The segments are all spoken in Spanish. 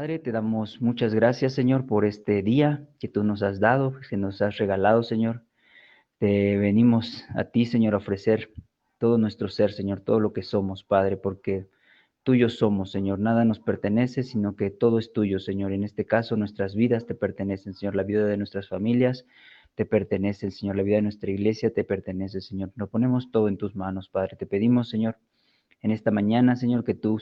Padre, te damos muchas gracias, Señor, por este día que tú nos has dado, que nos has regalado, Señor. Te venimos a ti, Señor, a ofrecer todo nuestro ser, Señor, todo lo que somos, Padre, porque tuyos somos, Señor. Nada nos pertenece, sino que todo es tuyo, Señor. En este caso, nuestras vidas te pertenecen, Señor. La vida de nuestras familias te pertenece, Señor. La vida de nuestra iglesia te pertenece, Señor. Lo ponemos todo en tus manos, Padre. Te pedimos, Señor, en esta mañana, Señor, que tú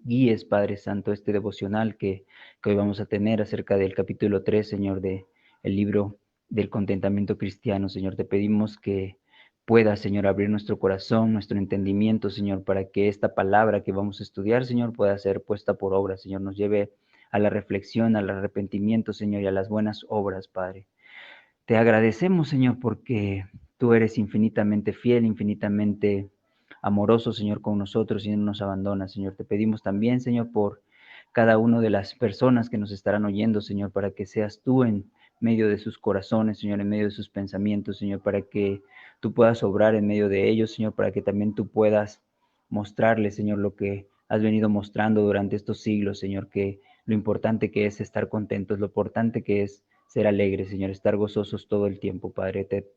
guíes, Padre Santo, este devocional que hoy vamos a tener acerca del capítulo 3, Señor, de el libro del contentamiento cristiano. Señor, te pedimos que puedas, Señor, abrir nuestro corazón, nuestro entendimiento, Señor, para que esta palabra que vamos a estudiar, Señor, pueda ser puesta por obra, Señor, nos lleve a la reflexión, al arrepentimiento, Señor, y a las buenas obras, Padre. Te agradecemos, Señor, porque tú eres infinitamente fiel, infinitamente amoroso, Señor, con nosotros y no nos abandonas, Señor. Te pedimos también, Señor, por cada una de las personas que nos estarán oyendo, Señor, para que seas tú en medio de sus corazones, Señor, en medio de sus pensamientos, Señor, para que tú puedas obrar en medio de ellos, Señor, para que también tú puedas mostrarles, Señor, lo que has venido mostrando durante estos siglos, Señor, que lo importante que es estar contentos, lo importante que es ser alegres, Señor, estar gozosos todo el tiempo, Padre. Te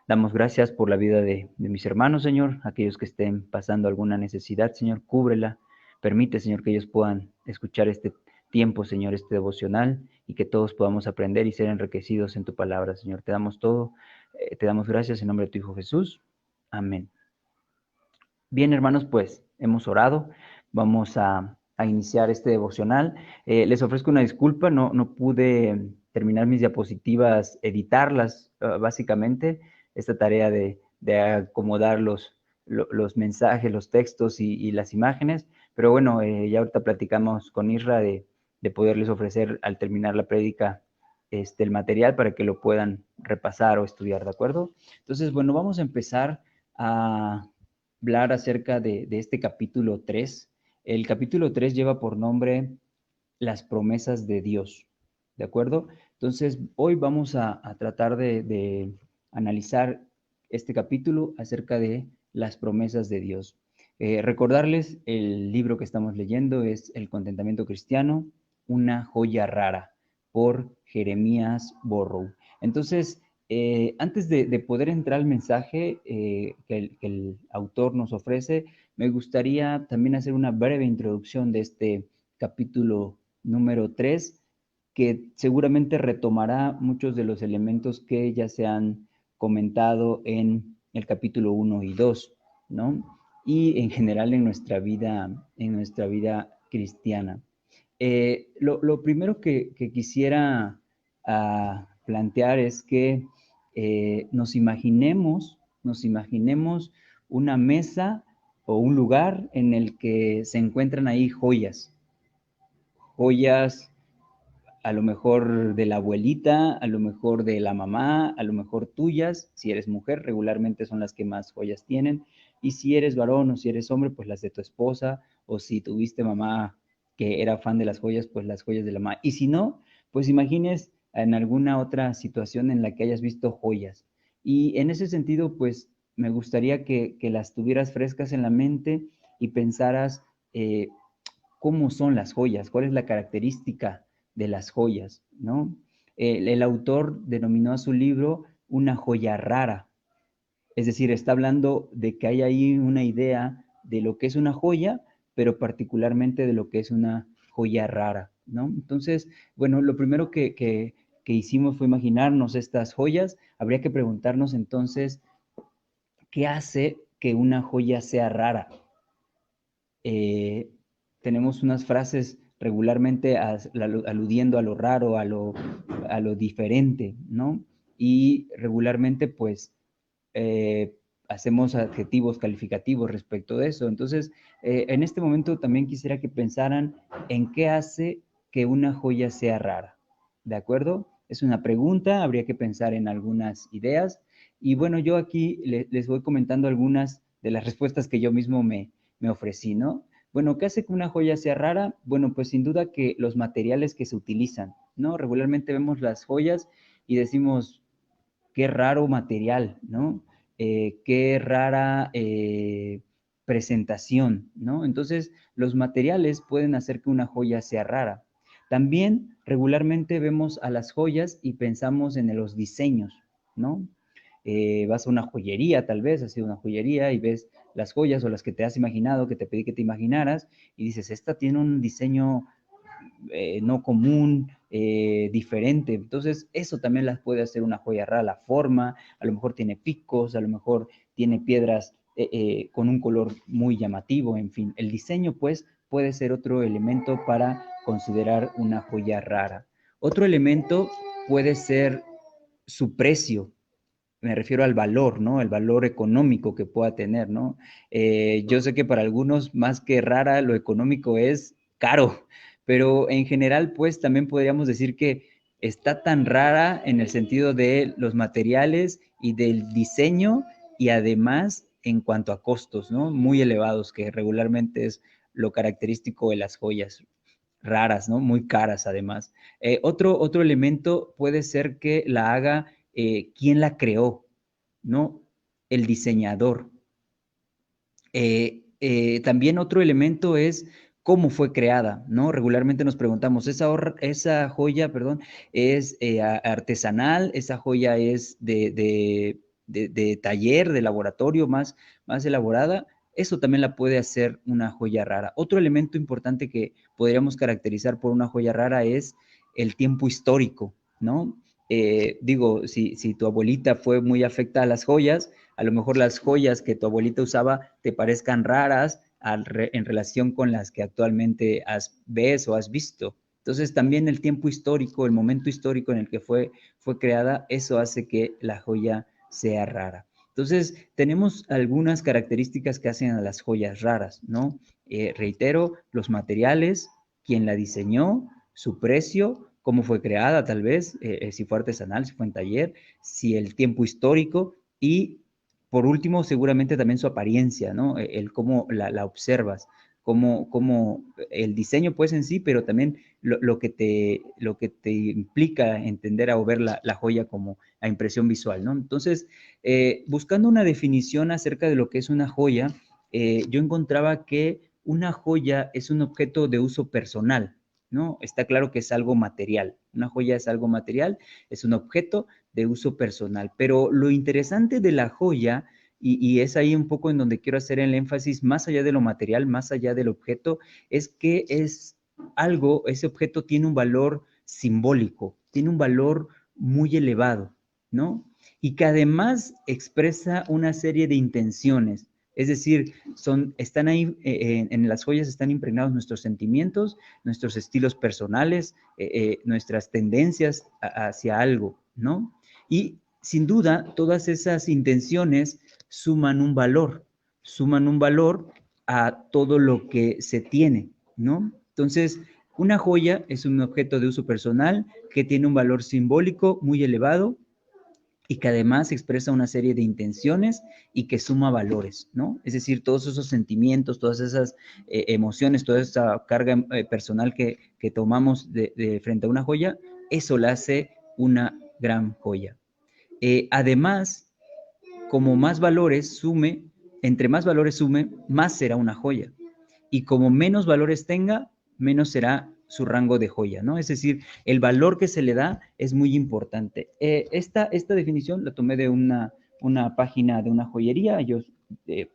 damos gracias por la vida de mis hermanos, Señor, aquellos que estén pasando alguna necesidad, Señor, cúbrela. Permite, Señor, que ellos puedan escuchar este tiempo, Señor, este devocional, y que todos podamos aprender y ser enriquecidos en tu palabra, Señor. Te damos todo, te damos gracias en nombre de tu Hijo Jesús. Amén. Bien, hermanos, pues hemos orado. Vamos a iniciar este devocional. Les ofrezco una disculpa, no pude terminar mis diapositivas, editarlas, básicamente. Esta tarea de acomodar los mensajes, los textos y las imágenes. Pero bueno, ya ahorita platicamos con Isra de poderles ofrecer al terminar la prédica el material para que lo puedan repasar o estudiar, ¿de acuerdo? Entonces, bueno, vamos a empezar a hablar acerca de este capítulo 3. El capítulo 3 lleva por nombre Las promesas de Dios, ¿de acuerdo? Entonces, hoy vamos a tratar de analizar este capítulo acerca de las promesas de Dios. Recordarles, el libro que estamos leyendo es El contentamiento cristiano, una joya rara, por Jeremías Borrow. Entonces, antes de poder entrar al mensaje que el autor nos ofrece, me gustaría también hacer una breve introducción de este capítulo número 3, que seguramente retomará muchos de los elementos que ya se han comentado en el capítulo 1 y 2, ¿no? Y en general en nuestra vida cristiana. Lo primero que quisiera plantear es que nos imaginemos una mesa o un lugar en el que se encuentran ahí joyas, joyas a lo mejor de la abuelita, a lo mejor de la mamá, a lo mejor tuyas, si eres mujer, regularmente son las que más joyas tienen, y si eres varón o si eres hombre, pues las de tu esposa, o si tuviste mamá que era fan de las joyas, pues las joyas de la mamá. Y si no, pues imagines en alguna otra situación en la que hayas visto joyas. Y en ese sentido, pues me gustaría que las tuvieras frescas en la mente y pensaras cómo son las joyas, cuál es la característica de las joyas, ¿no? El autor denominó a su libro una joya rara, es decir, está hablando de que hay ahí una idea de lo que es una joya, pero particularmente de lo que es una joya rara, ¿no? Entonces, bueno, lo primero que hicimos fue imaginarnos estas joyas. Habría que preguntarnos entonces, ¿qué hace que una joya sea rara? eh, tenemos unas frases regularmente aludiendo a lo raro, a lo diferente, ¿no? Y regularmente, pues, hacemos adjetivos calificativos respecto de eso. Entonces, en este momento también quisiera que pensaran en qué hace que una joya sea rara, ¿de acuerdo? Es una pregunta, habría que pensar en algunas ideas. Y bueno, yo aquí les voy comentando algunas de las respuestas que yo mismo me ofrecí, ¿no? Bueno, ¿qué hace que una joya sea rara? Bueno, pues sin duda que los materiales que se utilizan, ¿no? Regularmente vemos las joyas y decimos, qué raro material, ¿no? Qué rara presentación, ¿no? Entonces, los materiales pueden hacer que una joya sea rara. También regularmente vemos a las joyas y pensamos en los diseños, ¿no? Vas a una joyería, tal vez, has ido a una joyería y ves las joyas o las que te has imaginado, que te pedí que te imaginaras, y dices, esta tiene un diseño no común, diferente. Entonces, eso también las puede hacer una joya rara. La forma, a lo mejor tiene picos, a lo mejor tiene piedras con un color muy llamativo, en fin. El diseño, pues, puede ser otro elemento para considerar una joya rara. Otro elemento puede ser su precio. Me refiero al valor, ¿no? El valor económico que pueda tener, ¿no? Yo sé que para algunos, más que rara, lo económico es caro, pero en general, pues también podríamos decir que está tan rara en el sentido de los materiales y del diseño y además en cuanto a costos, ¿no? Muy elevados, que regularmente es lo característico de las joyas raras, ¿no? Muy caras además. Otro elemento puede ser que la haga quién la creó, ¿no? El diseñador. También otro elemento es cómo fue creada, ¿no? Regularmente nos preguntamos, esa joya, perdón, es artesanal, esa joya es de taller, de laboratorio más elaborada. Eso también la puede hacer una joya rara. Otro elemento importante que podríamos caracterizar por una joya rara es el tiempo histórico, ¿no? Digo, si tu abuelita fue muy afecta a las joyas, a lo mejor las joyas que tu abuelita usaba te parezcan raras en relación con las que actualmente ves o has visto. Entonces también el tiempo histórico, el momento histórico en el que fue creada, eso hace que la joya sea rara. Entonces tenemos algunas características que hacen a las joyas raras, ¿no? Reitero, los materiales, quién la diseñó, su precio, cómo fue creada tal vez, si fue artesanal, si fue en taller, si el tiempo histórico y por último, seguramente también su apariencia, ¿no? El cómo la observas, cómo el diseño pues en sí, pero también lo que te implica entender o ver la joya como la impresión visual, ¿no? Entonces, buscando una definición acerca de lo que es una joya, yo encontraba que una joya es un objeto de uso personal, ¿no? Está claro que es algo material. Una joya es algo material, es un objeto de uso personal. Pero lo interesante de la joya, y es ahí un poco en donde quiero hacer el énfasis, más allá de lo material, más allá del objeto, es que es algo, ese objeto tiene un valor simbólico, tiene un valor muy elevado, ¿no? Y que además expresa una serie de intenciones. Es decir, están ahí, en las joyas están impregnados nuestros sentimientos, nuestros estilos personales, nuestras tendencias hacia algo, ¿no? Y sin duda, todas esas intenciones suman un valor a todo lo que se tiene, ¿no? Entonces, una joya es un objeto de uso personal que tiene un valor simbólico muy elevado y que además expresa una serie de intenciones y que suma valores, ¿no? Es decir, todos esos sentimientos, todas esas emociones, toda esa carga personal que tomamos frente a una joya, eso la hace una gran joya. Además, como más valores sume, entre más valores sume, más será una joya. Y como menos valores tenga, menos será su rango de joya, ¿no? Es decir, el valor que se le da es muy importante. Esta definición la tomé de una página de una joyería. Ellos,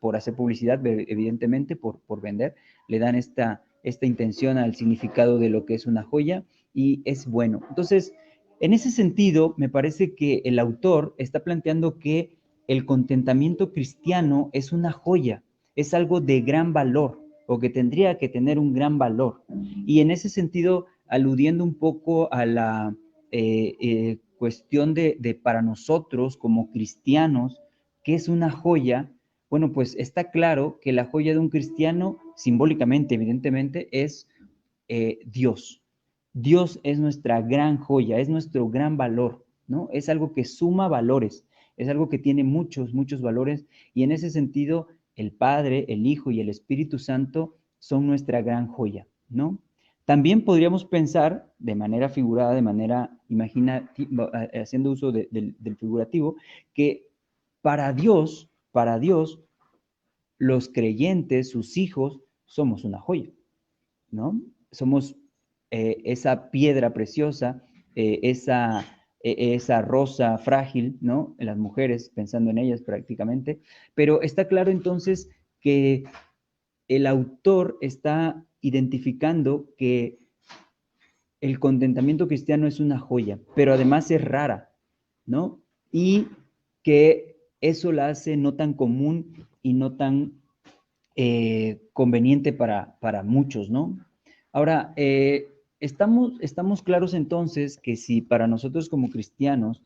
por hacer publicidad, evidentemente, por vender, le dan esta intención al significado de lo que es una joya y es bueno. Entonces, en ese sentido, me parece que el autor está planteando que el contentamiento cristiano es una joya, es algo de gran valor o que tendría que tener un gran valor. Y en ese sentido, aludiendo un poco a la cuestión de para nosotros como cristianos, ¿qué es una joya? Bueno, pues está claro que la joya de un cristiano, simbólicamente, evidentemente, es Dios. Dios es nuestra gran joya, es nuestro gran valor, ¿no? Es algo que suma valores, es algo que tiene muchos, muchos valores y en ese sentido el Padre, el Hijo y el Espíritu Santo son nuestra gran joya, ¿no? También podríamos pensar de manera figurada, de manera imaginativa, haciendo uso del figurativo, que para Dios, los creyentes, sus hijos, somos una joya, ¿no? Somos esa piedra preciosa, esa rosa frágil, ¿no? Las mujeres, pensando en ellas prácticamente, pero está claro entonces que el autor está identificando que el contentamiento cristiano es una joya, pero además es rara, ¿no? Y que eso la hace no tan común y no tan conveniente para muchos, ¿no? Ahora, estamos claros entonces que si para nosotros como cristianos,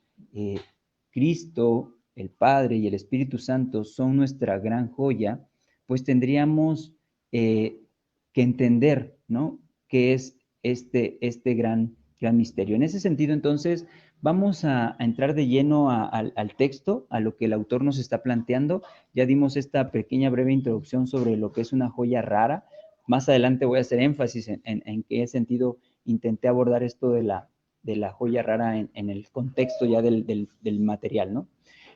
Cristo, el Padre y el Espíritu Santo son nuestra gran joya, pues tendríamos que entender, ¿no? ¿Qué es este gran misterio? En ese sentido, entonces, vamos a entrar de lleno al texto, a lo que el autor nos está planteando. Ya dimos esta pequeña breve introducción sobre lo que es una joya rara. Más adelante voy a hacer énfasis en qué sentido intenté abordar esto de la joya rara en el contexto ya del material, ¿no?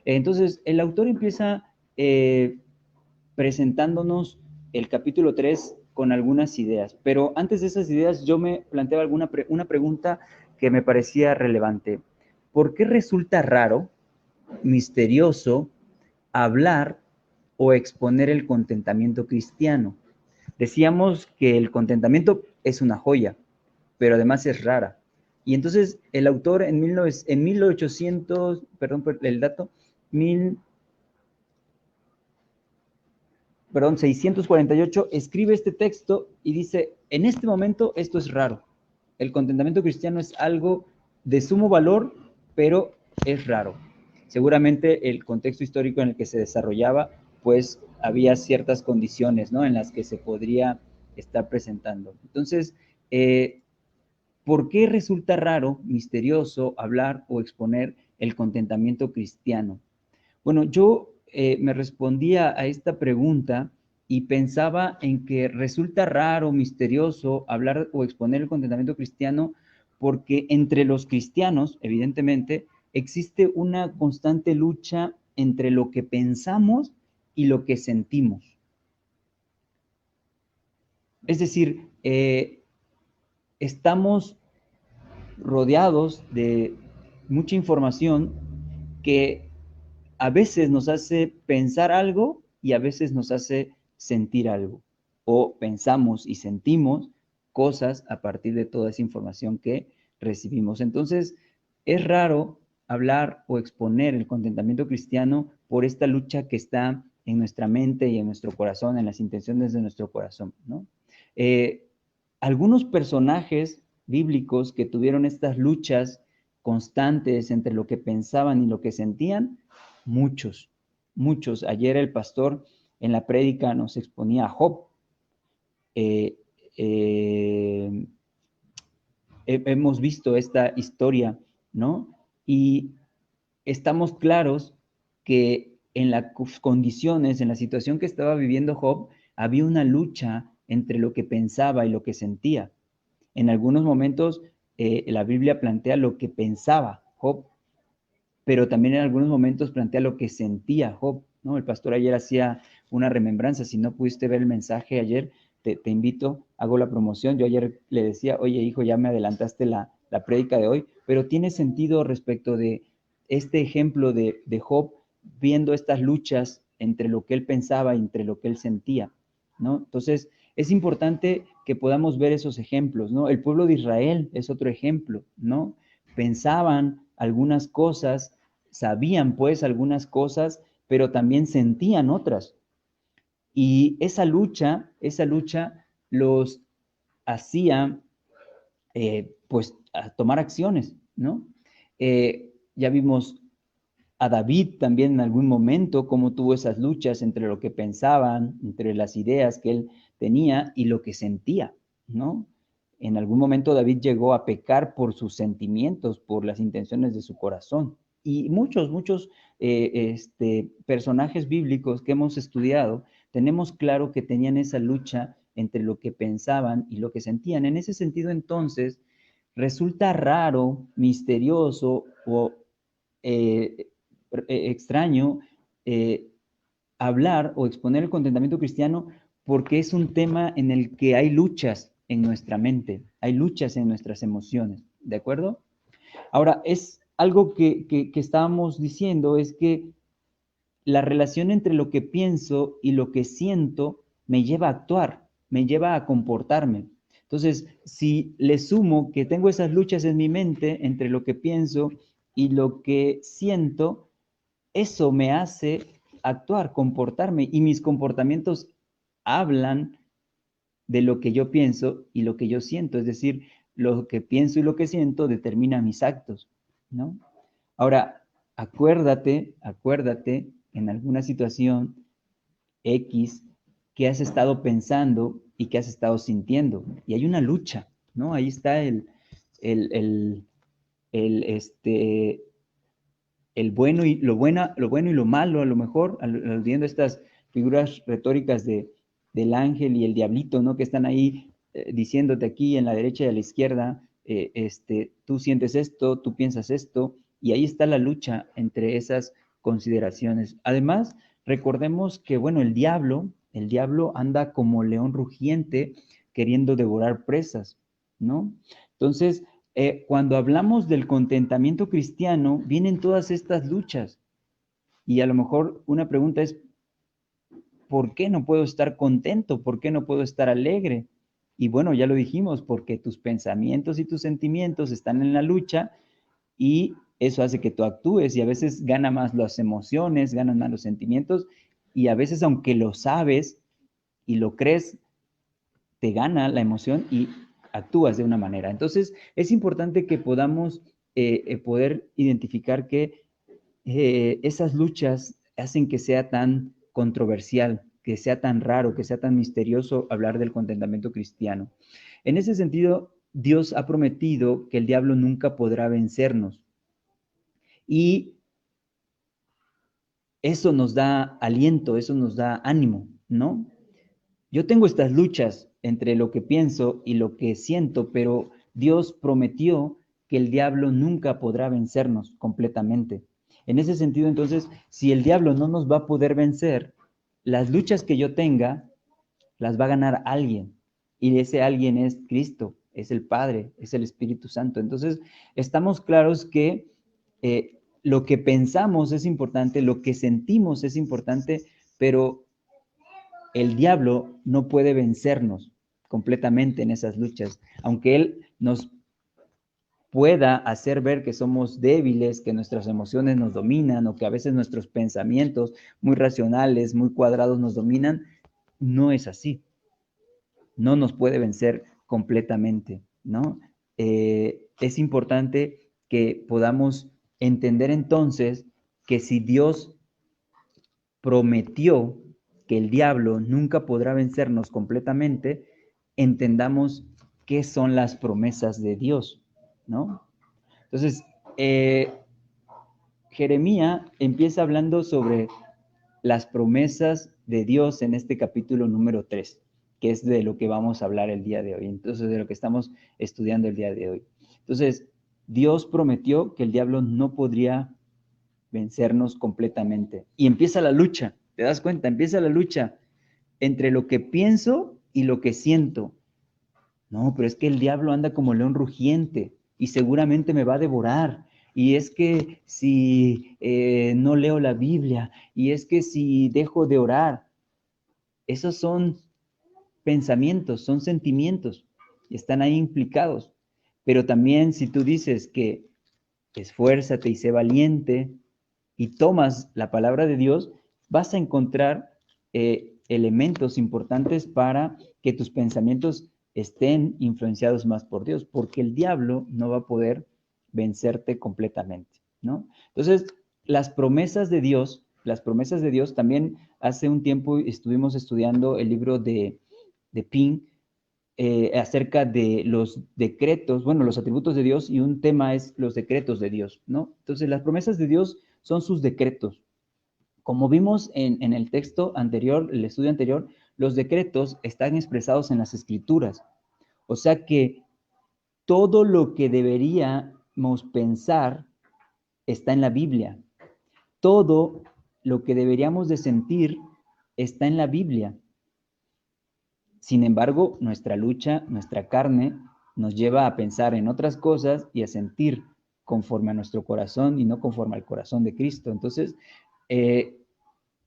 Entonces, el autor empieza presentándonos el capítulo 3 con algunas ideas, pero antes de esas ideas yo me planteaba una pregunta que me parecía relevante. ¿Por qué resulta raro, misterioso, hablar o exponer el contentamiento cristiano? Decíamos que el contentamiento es una joya, pero además es rara. Y entonces el autor en 1800, perdón, el dato, 648, escribe este texto y dice, en este momento esto es raro. El contentamiento cristiano es algo de sumo valor, pero es raro. Seguramente el contexto histórico en el que se desarrollaba, pues había ciertas condiciones, ¿no? En las que se podría estar presentando. Entonces, ¿por qué resulta raro, misterioso, hablar o exponer el contentamiento cristiano? Bueno, yo me respondía a esta pregunta y pensaba en que resulta raro, misterioso hablar o exponer el contentamiento cristiano porque entre los cristianos, evidentemente, existe una constante lucha entre lo que pensamos y lo que sentimos. Es decir, estamos rodeados de mucha información que a veces nos hace pensar algo y a veces nos hace sentir algo. O pensamos y sentimos cosas a partir de toda esa información que recibimos. Entonces, es raro hablar o exponer el contentamiento cristiano por esta lucha que está en nuestra mente y en nuestro corazón, en las intenciones de nuestro corazón, ¿no? Algunos personajes bíblicos que tuvieron estas luchas constantes entre lo que pensaban y lo que sentían, muchos, muchos. Ayer el pastor en la prédica nos exponía a Job. Eh, eh, hemos visto esta historia, ¿no? Y estamos claros que en las condiciones, en la situación que estaba viviendo Job, había una lucha entre lo que pensaba y lo que sentía. En algunos momentos la Biblia plantea lo que pensaba Job, pero también en algunos momentos plantea lo que sentía Job, ¿no? El pastor ayer hacía una remembranza, si no pudiste ver el mensaje ayer, te invito, hago la promoción, yo ayer le decía, oye hijo, ya me adelantaste la prédica de hoy, pero tiene sentido respecto de este ejemplo de Job, viendo estas luchas entre lo que él pensaba y entre lo que él sentía, ¿no? Entonces, es importante que podamos ver esos ejemplos, ¿no? El pueblo de Israel es otro ejemplo, ¿no? Pensaban algunas cosas, sabían pues algunas cosas, pero también sentían otras. Y esa lucha los hacía pues a tomar acciones, ¿no? Ya vimos a David también en algún momento cómo tuvo esas luchas entre lo que pensaban, entre las ideas que él tenía y lo que sentía, ¿no? En algún momento David llegó a pecar por sus sentimientos, por las intenciones de su corazón. Y muchos personajes bíblicos que hemos estudiado, tenemos claro que tenían esa lucha entre lo que pensaban y lo que sentían. En ese sentido, entonces, resulta raro, misterioso o extraño hablar o exponer el contentamiento cristiano porque es un tema en el que hay luchas en nuestra mente, hay luchas en nuestras emociones, ¿de acuerdo? Ahora, es algo que estábamos diciendo, es que la relación entre lo que pienso y lo que siento me lleva a actuar, me lleva a comportarme. Entonces, si le sumo que tengo esas luchas en mi mente entre lo que pienso y lo que siento, eso me hace actuar, comportarme, y mis comportamientos hablan de lo que yo pienso y lo que yo siento, es decir, lo que pienso y lo que siento determina mis actos, ¿no? Ahora, acuérdate en alguna situación X que has estado pensando y que has estado sintiendo, y hay una lucha, ¿no? Ahí está el, el, el el bueno y lo bueno y lo malo, a lo mejor, aludiendo a estas figuras retóricas del ángel y el diablito, ¿no? Que están ahí diciéndote aquí en la derecha y a la izquierda, tú sientes esto, tú piensas esto, y ahí está la lucha entre esas consideraciones. Además, recordemos que, bueno, el diablo anda como león rugiente queriendo devorar presas, ¿no? Entonces, cuando hablamos del contentamiento cristiano, vienen todas estas luchas. Y a lo mejor una pregunta es, ¿por qué no puedo estar contento? ¿Por qué no puedo estar alegre? Y bueno, ya lo dijimos, porque tus pensamientos y tus sentimientos están en la lucha y eso hace que tú actúes y a veces gana más las emociones, ganan más los sentimientos y a veces aunque lo sabes y lo crees, te gana la emoción y actúas de una manera. Entonces, es importante que podamos poder identificar que esas luchas hacen que sea tan controversial, que sea tan raro, que sea tan misterioso hablar del contentamiento cristiano. En ese sentido, Dios ha prometido que el diablo nunca podrá vencernos. Y eso nos da aliento, eso nos da ánimo, ¿no? Yo tengo estas luchas entre lo que pienso y lo que siento, pero Dios prometió que el diablo nunca podrá vencernos completamente. En ese sentido, entonces, si el diablo no nos va a poder vencer, las luchas que yo tenga las va a ganar alguien. Y ese alguien es Cristo, es el Padre, es el Espíritu Santo. Entonces, estamos claros que lo que pensamos es importante, lo que sentimos es importante, pero el diablo no puede vencernos completamente en esas luchas, aunque él nos pueda hacer ver que somos débiles, que nuestras emociones nos dominan o que a veces nuestros pensamientos muy racionales, muy cuadrados nos dominan, no es así. No nos puede vencer completamente, ¿no? Es importante que podamos entender entonces que si Dios prometió que el diablo nunca podrá vencernos completamente, entendamos qué son las promesas de Dios, ¿no? Entonces, eh, Jeremías empieza hablando sobre las promesas de Dios en este capítulo número 3, que es de lo que vamos a hablar el día de hoy, entonces de lo que estamos estudiando el día de hoy. Entonces, Dios prometió que el diablo no podría vencernos completamente. Y empieza la lucha, ¿te das cuenta? Empieza la lucha entre lo que pienso y lo que siento. No, pero es que el diablo anda como león rugiente y seguramente me va a devorar. Y es que si no leo la Biblia, y es que si dejo de orar, esos son pensamientos, son sentimientos, están ahí implicados. Pero también si tú dices que esfuérzate y sé valiente y tomas la palabra de Dios, vas a encontrar elementos importantes para que tus pensamientos estén influenciados más por Dios, porque el diablo no va a poder vencerte completamente, ¿no? Entonces, las promesas de Dios, también hace un tiempo estuvimos estudiando el libro de Pink, acerca de los decretos, bueno, los atributos de Dios, y un tema es los decretos de Dios, ¿no? Entonces, las promesas de Dios son sus decretos. Como vimos en el texto anterior, el estudio anterior, los decretos están expresados en las escrituras. O sea que todo lo que deberíamos pensar está en la Biblia. Todo lo que deberíamos de sentir está en la Biblia. Sin embargo, nuestra lucha, nuestra carne, nos lleva a pensar en otras cosas y a sentir conforme a nuestro corazón y no conforme al corazón de Cristo. Entonces, eh,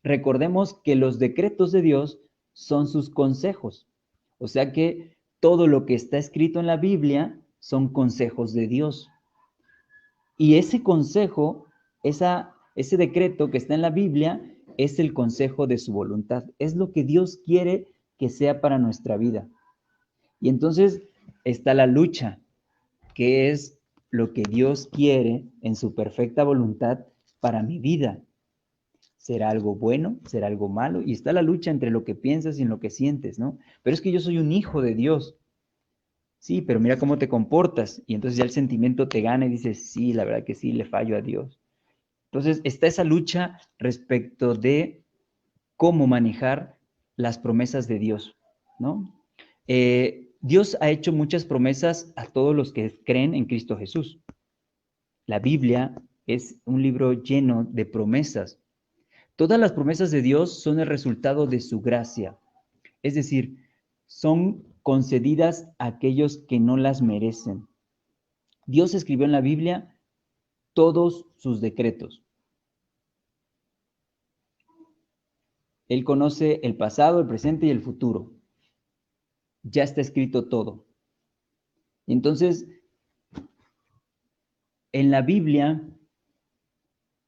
recordemos que los decretos de Dios son sus consejos. O sea que todo lo que está escrito en la Biblia son consejos de Dios. Y ese consejo, ese decreto que está en la Biblia, es el consejo de su voluntad. Es lo que Dios quiere que sea para nuestra vida. Y entonces está la lucha, que es lo que Dios quiere en su perfecta voluntad para mi vida. ¿Será algo bueno? ¿Será algo malo? Y está la lucha entre lo que piensas y en lo que sientes, ¿no? Pero es que yo soy un hijo de Dios. Sí, pero mira cómo te comportas. Y entonces ya el sentimiento te gana y dices, sí, la verdad que sí, le fallo a Dios. Entonces está esa lucha respecto de cómo manejar las promesas de Dios, ¿no? Dios ha hecho muchas promesas a todos los que creen en Cristo Jesús. La Biblia es un libro lleno de promesas. Todas las promesas de Dios son el resultado de su gracia, es decir, son concedidas a aquellos que no las merecen. Dios escribió en la Biblia todos sus decretos. Él conoce el pasado, el presente y el futuro. Ya está escrito todo. Entonces, en la Biblia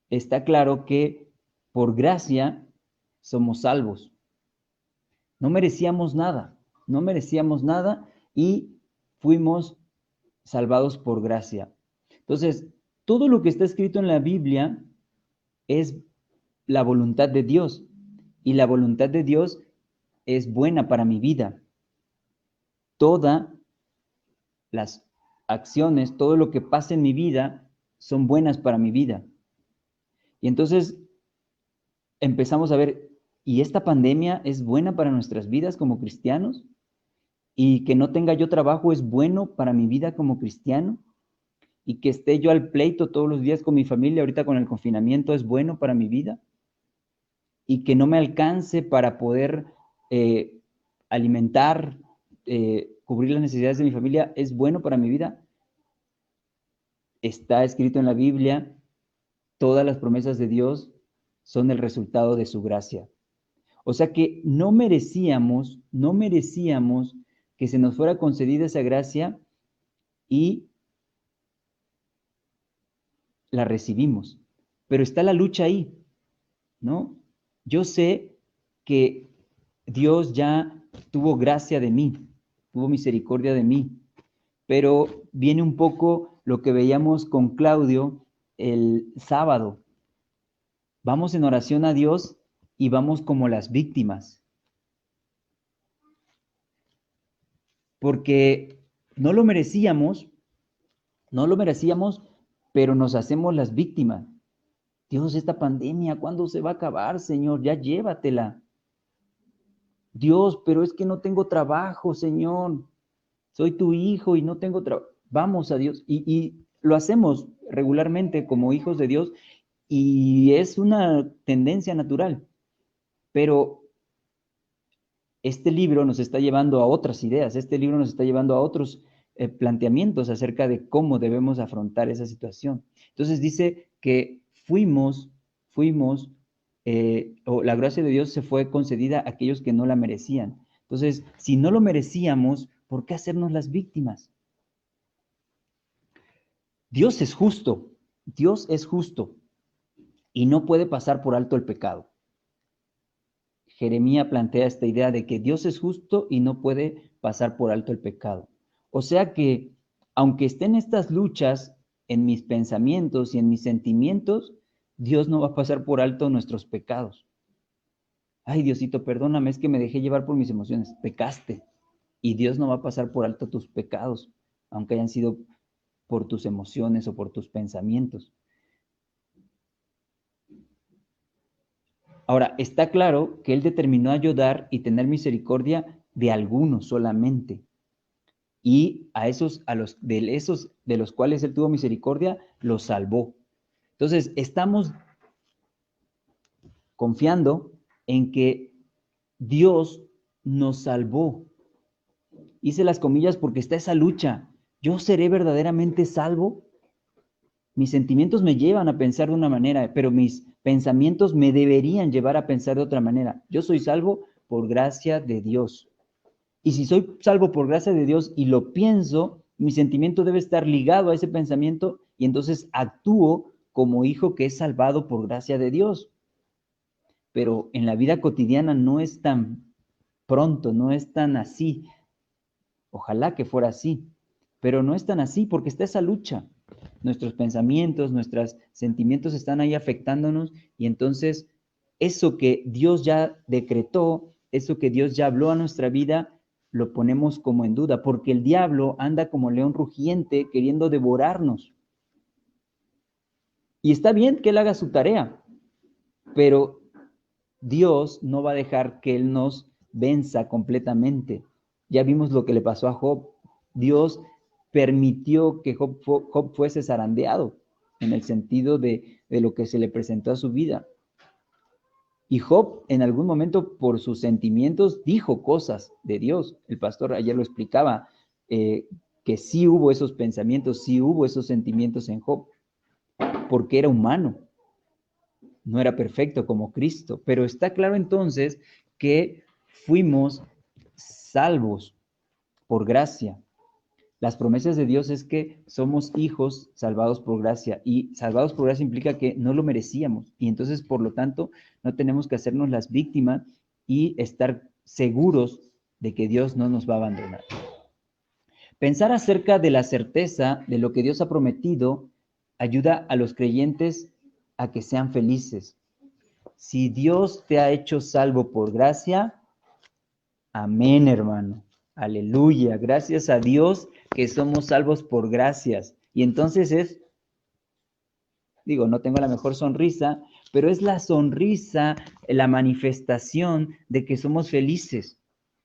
está claro que por gracia somos salvos. No merecíamos nada, no merecíamos nada y fuimos salvados por gracia. Entonces, todo lo que está escrito en la Biblia es la voluntad de Dios y la voluntad de Dios es buena para mi vida. Todas las acciones, todo lo que pasa en mi vida son buenas para mi vida. Y entonces empezamos a ver, ¿y esta pandemia es buena para nuestras vidas como cristianos? ¿Y que no tenga yo trabajo es bueno para mi vida como cristiano? ¿Y que esté yo al pleito todos los días con mi familia ahorita con el confinamiento es bueno para mi vida? ¿Y que no me alcance para poder alimentar, cubrir las necesidades de mi familia es bueno para mi vida? Está escrito en la Biblia, todas las promesas de Dios son el resultado de su gracia. O sea que no merecíamos que se nos fuera concedida esa gracia y la recibimos. Pero está la lucha ahí, ¿no? Yo sé que Dios ya tuvo gracia de mí, tuvo misericordia de mí, pero viene un poco lo que veíamos con Claudio el sábado. Vamos en oración a Dios y vamos como las víctimas, porque no lo merecíamos, pero nos hacemos las víctimas. Dios, esta pandemia, ¿cuándo se va a acabar, Señor? Ya llévatela. Dios, pero es que no tengo trabajo, Señor. Soy tu hijo y no tengo trabajo. Vamos a Dios. Y lo hacemos regularmente como hijos de Dios y es una tendencia natural. Pero este libro nos está llevando a otras ideas, este libro nos está llevando a otros planteamientos acerca de cómo debemos afrontar esa situación. Entonces dice que o la gracia de Dios se fue concedida a aquellos que no la merecían. Entonces, si no lo merecíamos, ¿por qué hacernos las víctimas? Dios es justo y no puede pasar por alto el pecado. Jeremías plantea esta idea de que Dios es justo y no puede pasar por alto el pecado. O sea que, aunque estén estas luchas en mis pensamientos y en mis sentimientos, Dios no va a pasar por alto nuestros pecados. Ay, Diosito, perdóname, es que me dejé llevar por mis emociones. Pecaste. Y Dios no va a pasar por alto tus pecados, aunque hayan sido por tus emociones o por tus pensamientos. Ahora, está claro que Él determinó ayudar y tener misericordia de algunos solamente. Y esos de los cuales Él tuvo misericordia, los salvó. Entonces, estamos confiando en que Dios nos salvó. Hice las comillas porque está esa lucha. ¿Yo seré verdaderamente salvo? Mis sentimientos me llevan a pensar de una manera, pero mis pensamientos me deberían llevar a pensar de otra manera. Yo soy salvo por gracia de Dios. Y si soy salvo por gracia de Dios y lo pienso, mi sentimiento debe estar ligado a ese pensamiento y entonces actúo como hijo que es salvado por gracia de Dios. Pero en la vida cotidiana no es tan pronto, no es tan así. Ojalá que fuera así, pero no es tan así porque está esa lucha. Nuestros pensamientos, nuestros sentimientos están ahí afectándonos y entonces eso que Dios ya decretó, eso que Dios ya habló a nuestra vida, lo ponemos como en duda, porque el diablo anda como león rugiente queriendo devorarnos. Y está bien que él haga su tarea, pero Dios no va a dejar que él nos venza completamente. Ya vimos lo que le pasó a Job. Dios permitió que Job fuese zarandeado en el sentido de lo que se le presentó a su vida. Y Job en algún momento por sus sentimientos dijo cosas de Dios. El pastor ayer lo explicaba, que sí hubo esos pensamientos, sí hubo esos sentimientos en Job, porque era humano, no era perfecto como Cristo. Pero está claro entonces que fuimos salvos por gracia. Las promesas de Dios es que somos hijos salvados por gracia, y salvados por gracia implica que no lo merecíamos y entonces por lo tanto no tenemos que hacernos las víctimas y estar seguros de que Dios no nos va a abandonar. Pensar acerca de la certeza de lo que Dios ha prometido ayuda a los creyentes a que sean felices. Si Dios te ha hecho salvo por gracia, amén, hermano. Aleluya. Gracias a Dios que somos salvos por gracias. Y entonces no tengo la mejor sonrisa, pero es la sonrisa, la manifestación de que somos felices.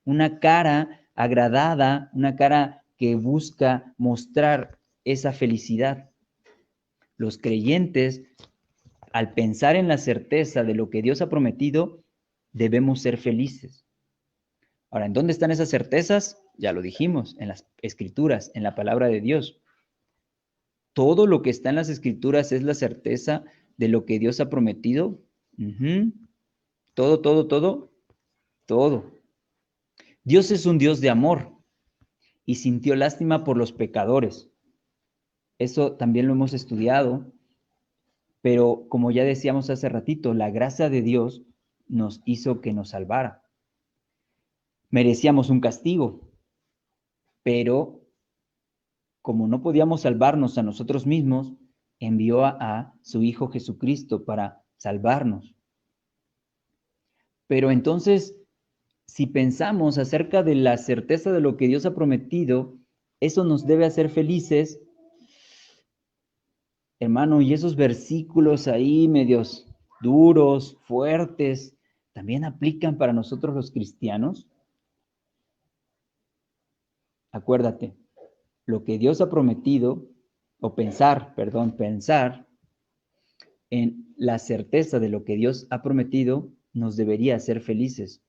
Una cara agradada, una cara que busca mostrar esa felicidad. Los creyentes, al pensar en la certeza de lo que Dios ha prometido, debemos ser felices. Ahora, ¿en dónde están esas certezas? Ya lo dijimos, en las Escrituras, en la palabra de Dios. Todo lo que está en las Escrituras es la certeza de lo que Dios ha prometido. Todo. Dios es un Dios de amor y sintió lástima por los pecadores. Eso también lo hemos estudiado, pero como ya decíamos hace ratito, la gracia de Dios nos hizo que nos salvara. Merecíamos un castigo, pero como no podíamos salvarnos a nosotros mismos, envió a su Hijo Jesucristo para salvarnos. Pero entonces, si pensamos acerca de la certeza de lo que Dios ha prometido, eso nos debe hacer felices, hermano, y esos versículos ahí medios duros, fuertes, ¿también aplican para nosotros los cristianos? Acuérdate, lo que Dios ha prometido, pensar en la certeza de lo que Dios ha prometido, nos debería hacer felices.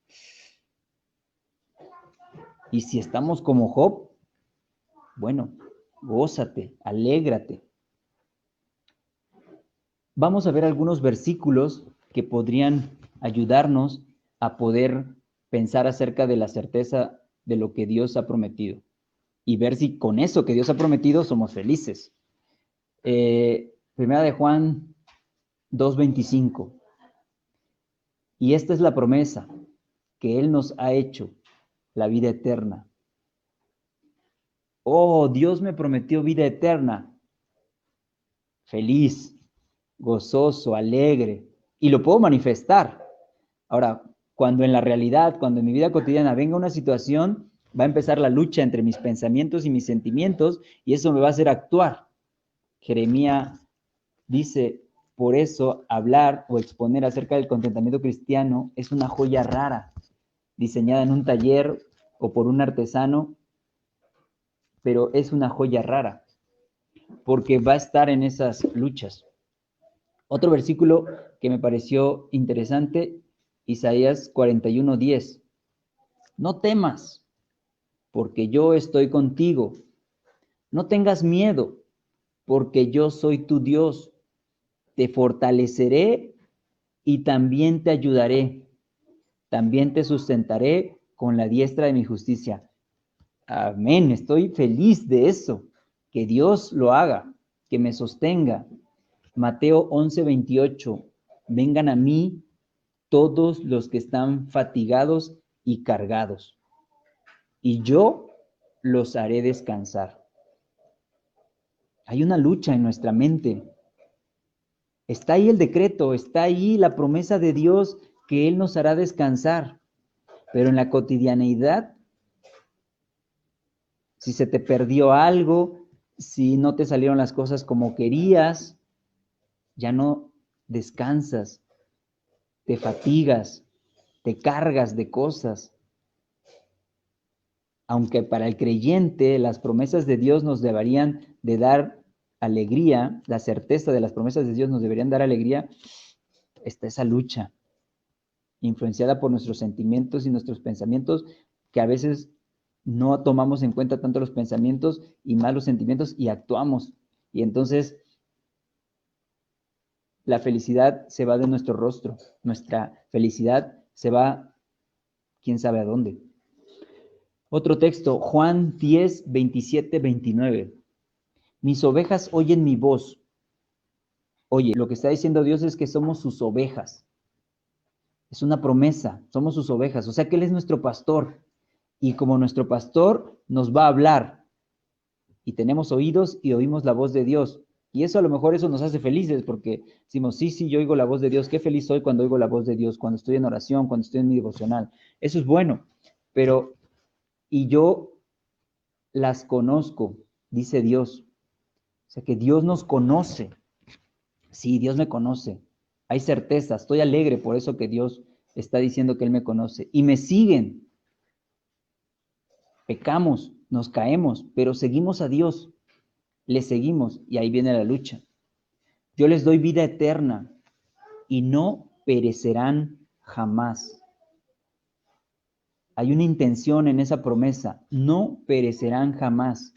Y si estamos como Job, bueno, gózate, alégrate. Vamos a ver algunos versículos que podrían ayudarnos a poder pensar acerca de la certeza de lo que Dios ha prometido y ver si con eso que Dios ha prometido somos felices. Primera de Juan 2:25. Y esta es la promesa que Él nos ha hecho, la vida eterna. Oh, Dios me prometió vida eterna. Feliz, gozoso, alegre, y lo puedo manifestar. Ahora, cuando en la realidad, cuando en mi vida cotidiana venga una situación, va a empezar la lucha entre mis pensamientos y mis sentimientos, y eso me va a hacer actuar. Jeremías dice, por eso hablar o exponer acerca del contentamiento cristiano es una joya rara, diseñada en un taller o por un artesano, pero es una joya rara, porque va a estar en esas luchas. Otro versículo que me pareció interesante, Isaías 41:10. No temas, porque yo estoy contigo. No tengas miedo, porque yo soy tu Dios. Te fortaleceré y también te ayudaré. También te sustentaré con la diestra de mi justicia. Amén, estoy feliz de eso. Que Dios lo haga, que me sostenga. Mateo 11:28. Vengan a mí todos los que están fatigados y cargados, y yo los haré descansar. Hay una lucha en nuestra mente. Está ahí el decreto, está ahí la promesa de Dios que Él nos hará descansar. Pero en la cotidianeidad, si se te perdió algo, si no te salieron las cosas como querías, ya no descansas, te fatigas, te cargas de cosas. Aunque para el creyente las promesas de Dios nos deberían de dar alegría, la certeza de las promesas de Dios nos deberían dar alegría, está esa lucha, influenciada por nuestros sentimientos y nuestros pensamientos, que a veces no tomamos en cuenta tanto los pensamientos y más los sentimientos y actuamos. Y entonces la felicidad se va de nuestro rostro, nuestra felicidad se va quién sabe a dónde. Otro texto, Juan 10:27-29. Mis ovejas oyen mi voz. Oye, lo que está diciendo Dios es que somos sus ovejas. Es una promesa, somos sus ovejas. O sea que Él es nuestro pastor. Y como nuestro pastor nos va a hablar. Y tenemos oídos y oímos la voz de Dios. Y eso a lo mejor eso nos hace felices porque decimos, sí, yo oigo la voz de Dios. Qué feliz soy cuando oigo la voz de Dios, cuando estoy en oración, cuando estoy en mi devocional. Eso es bueno. Pero, y yo las conozco, dice Dios. O sea que Dios nos conoce. Sí, Dios me conoce. Hay certeza, estoy alegre por eso que Dios está diciendo que Él me conoce. Y me siguen. Pecamos, nos caemos, pero seguimos a Dios. Le seguimos y ahí viene la lucha. Yo les doy vida eterna y no perecerán jamás. Hay una intención en esa promesa. No perecerán jamás.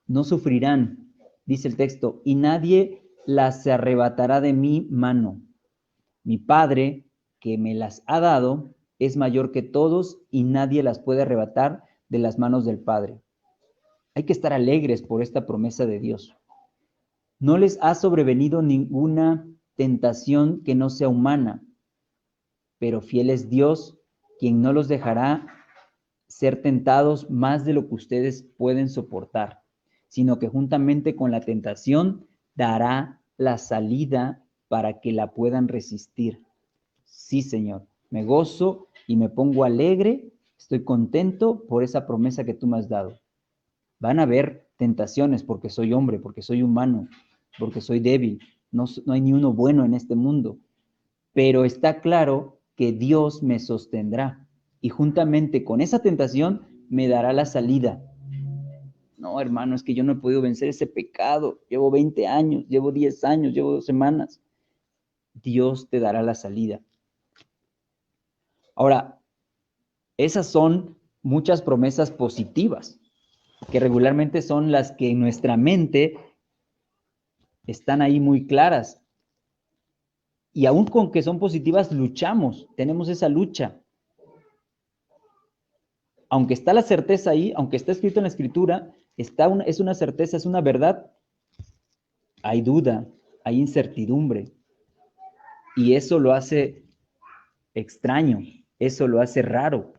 No sufrirán, dice el texto, y nadie las arrebatará de mi mano. Mi Padre, que me las ha dado, es mayor que todos y nadie las puede arrebatar de las manos del Padre. Hay que estar alegres por esta promesa de Dios. No les ha sobrevenido ninguna tentación que no sea humana, pero fiel es Dios, quien no los dejará ser tentados más de lo que ustedes pueden soportar, sino que juntamente con la tentación dará la salida para que la puedan resistir. Sí, Señor, me gozo y me pongo alegre, estoy contento por esa promesa que tú me has dado. Van a haber tentaciones porque soy hombre, porque soy humano, porque soy débil. No hay ni uno bueno en este mundo, pero está claro que Dios me sostendrá y juntamente con esa tentación me dará la salida. No, hermano, es que yo no he podido vencer ese pecado. Llevo 20 años, llevo 10 años, llevo 2 semanas. Dios te dará la salida. Ahora, esas son muchas promesas positivas, que regularmente son las que en nuestra mente están ahí muy claras. Y aún con que son positivas, luchamos, tenemos esa lucha. Aunque está la certeza ahí, aunque está escrito en la escritura, es una certeza, es una verdad, hay duda, hay incertidumbre. Y eso lo hace extraño, eso lo hace raro.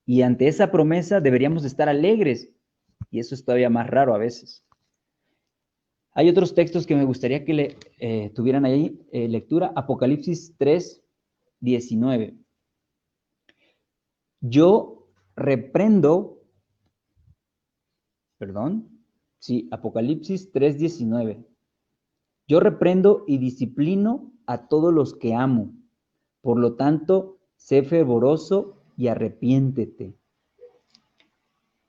Y ante esa promesa deberíamos estar alegres. Y eso es todavía más raro a veces. Hay otros textos que me gustaría que tuvieran ahí lectura. Apocalipsis 3:19. Yo reprendo, Apocalipsis 3:19. Yo reprendo y disciplino a todos los que amo. Por lo tanto, sé fervoroso y arrepiéntete.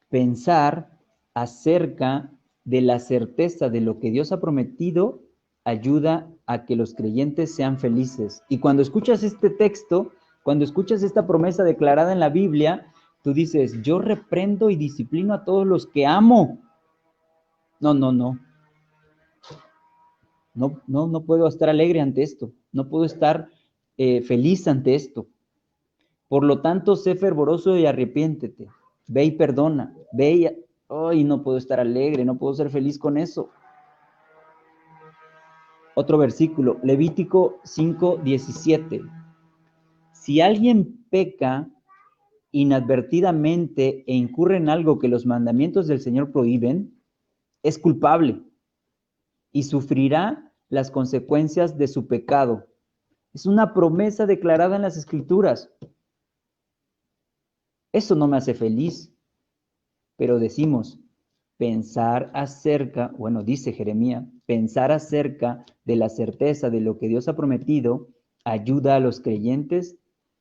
Pensar acerca de la certeza de lo que Dios ha prometido ayuda a que los creyentes sean felices. Y cuando escuchas este texto, cuando escuchas esta promesa declarada en la Biblia, tú dices, yo reprendo y disciplino a todos los que amo. No, no, no. No puedo estar alegre ante esto. No puedo estar feliz ante esto. Por lo tanto, sé fervoroso y arrepiéntete. Ve y perdona. Ve y... Ay, no puedo estar alegre, no puedo ser feliz con eso. Otro versículo, Levítico 5:17. Si alguien peca inadvertidamente e incurre en algo que los mandamientos del Señor prohíben, es culpable y sufrirá las consecuencias de su pecado. Es una promesa declarada en las Escrituras. Eso no me hace feliz, pero decimos, dice Jeremías, pensar acerca de la certeza de lo que Dios ha prometido ayuda a los creyentes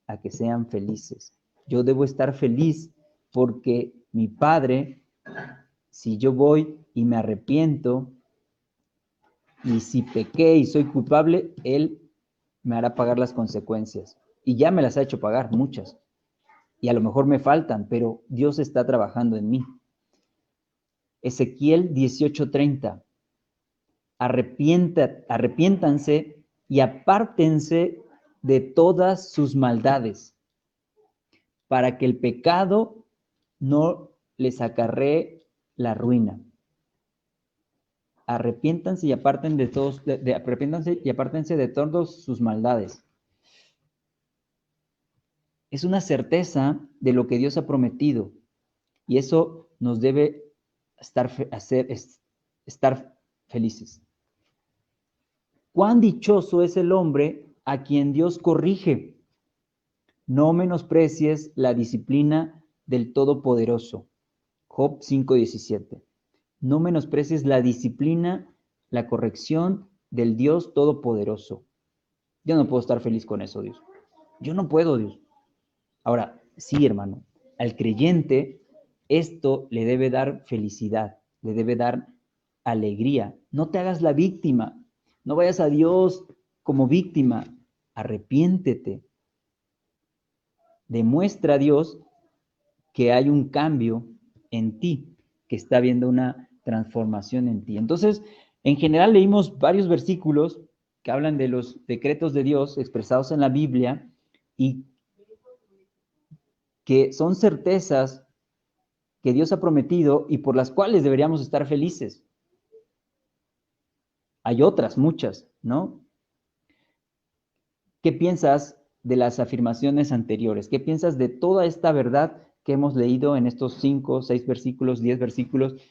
a que sean felices. Yo debo estar feliz porque mi Padre, si yo voy y me arrepiento, y si pequé y soy culpable, Él me hará pagar las consecuencias. Y ya me las ha hecho pagar, muchas. Y a lo mejor me faltan, pero Dios está trabajando en mí. Ezequiel 18:30. Arrepiéntanse y apártense de todas sus maldades, para que el pecado no les acarree la ruina. Arrepiéntanse y arrepiéntanse y apártense de todas sus maldades. Es una certeza de lo que Dios ha prometido, y eso nos debe estar felices. Cuán dichoso es el hombre a quien Dios corrige. No menosprecies la disciplina del Todopoderoso. Job 5:17. No menosprecies la disciplina, la corrección del Dios Todopoderoso. Yo no puedo estar feliz con eso, Dios. Yo no puedo, Dios. Ahora, sí, hermano, al creyente esto le debe dar felicidad, le debe dar alegría. No te hagas la víctima, no vayas a Dios como víctima, arrepiéntete. Demuestra a Dios que hay un cambio en ti, que está habiendo una transformación en ti. Entonces, en general leímos varios versículos que hablan de los decretos de Dios expresados en la Biblia y que son certezas que Dios ha prometido y por las cuales deberíamos estar felices. Hay otras, muchas, ¿no? ¿Qué piensas de las afirmaciones anteriores? ¿Qué piensas de toda esta verdad que hemos leído en estos 5, 6 versículos, 10 versículos?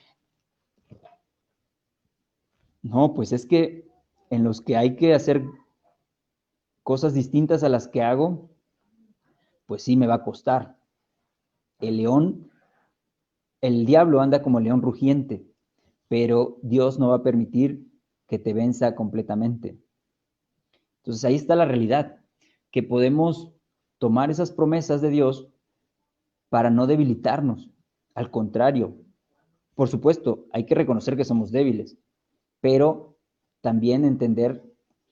No, pues es que en los que hay que hacer cosas distintas a las que hago, pues sí me va a costar. El diablo anda como león rugiente, pero Dios no va a permitir que te venza completamente. Entonces ahí está la realidad, que podemos tomar esas promesas de Dios para no debilitarnos. Al contrario, por supuesto, hay que reconocer que somos débiles, pero también entender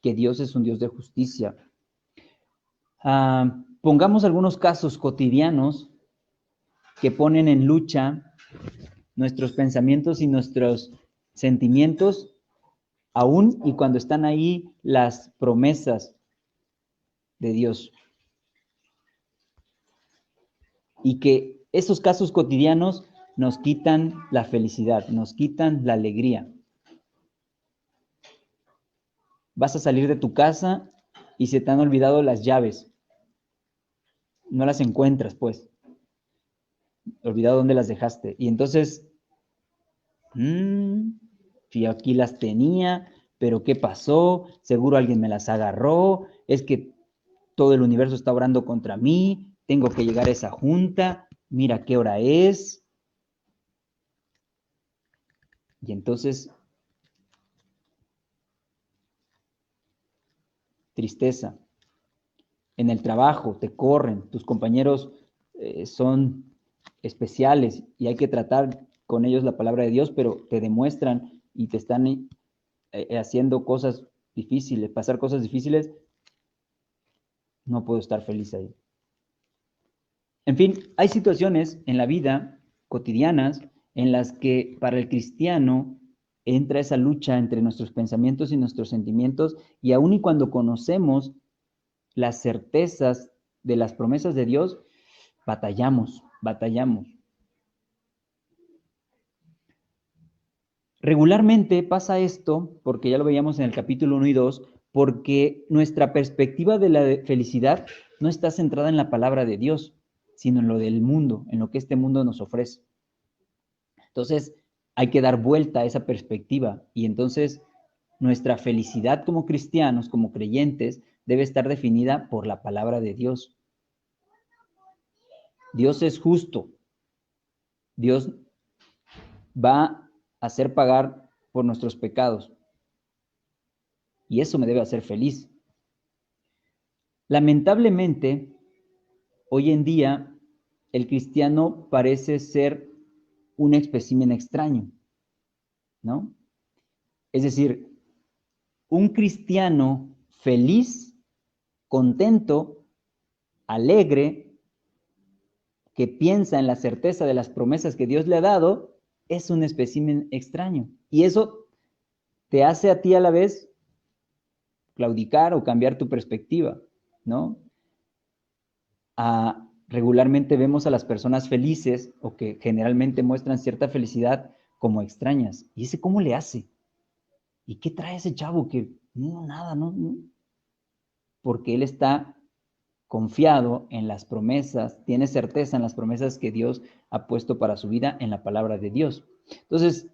que Dios es un Dios de justicia. Pongamos algunos casos cotidianos que ponen en lucha nuestros pensamientos y nuestros sentimientos, aún y cuando están ahí las promesas de Dios. Y que esos casos cotidianos nos quitan la felicidad, nos quitan la alegría. Vas a salir de tu casa y se te han olvidado las llaves. No las encuentras, pues. Olvidado dónde las dejaste. Y entonces, si aquí las tenía, pero ¿qué pasó? Seguro alguien me las agarró. Es que todo el universo está orando contra mí. Tengo que llegar a esa junta. Mira qué hora es. Y entonces, tristeza. En el trabajo te corren, tus compañeros son especiales y hay que tratar con ellos la palabra de Dios, pero te demuestran y te están haciendo cosas difíciles, pasar cosas difíciles, no puedo estar feliz ahí. En fin, hay situaciones en la vida cotidianas en las que para el cristiano entra esa lucha entre nuestros pensamientos y nuestros sentimientos, y aun y cuando conocemos las certezas de las promesas de Dios, batallamos. Regularmente pasa esto, porque ya lo veíamos en el capítulo 1 y 2, porque nuestra perspectiva de la felicidad no está centrada en la palabra de Dios, sino en lo del mundo, en lo que este mundo nos ofrece. Entonces, hay que dar vuelta a esa perspectiva, y entonces nuestra felicidad como cristianos, como creyentes, debe estar definida por la palabra de Dios. Dios es justo. Dios va a hacer pagar por nuestros pecados. Y eso me debe hacer feliz. Lamentablemente, hoy en día, el cristiano parece ser un espécimen extraño, ¿no? Es decir, un cristiano feliz, contento, alegre, que piensa en la certeza de las promesas que Dios le ha dado, es un espécimen extraño. Y eso te hace a ti a la vez claudicar o cambiar tu perspectiva, ¿no? Regularmente vemos a las personas felices o que generalmente muestran cierta felicidad como extrañas. ¿Y ese cómo le hace? ¿Y qué trae ese chavo que no, nada, no? Porque él está confiado en las promesas, tiene certeza en las promesas que Dios ha puesto para su vida en la palabra de Dios. Entonces,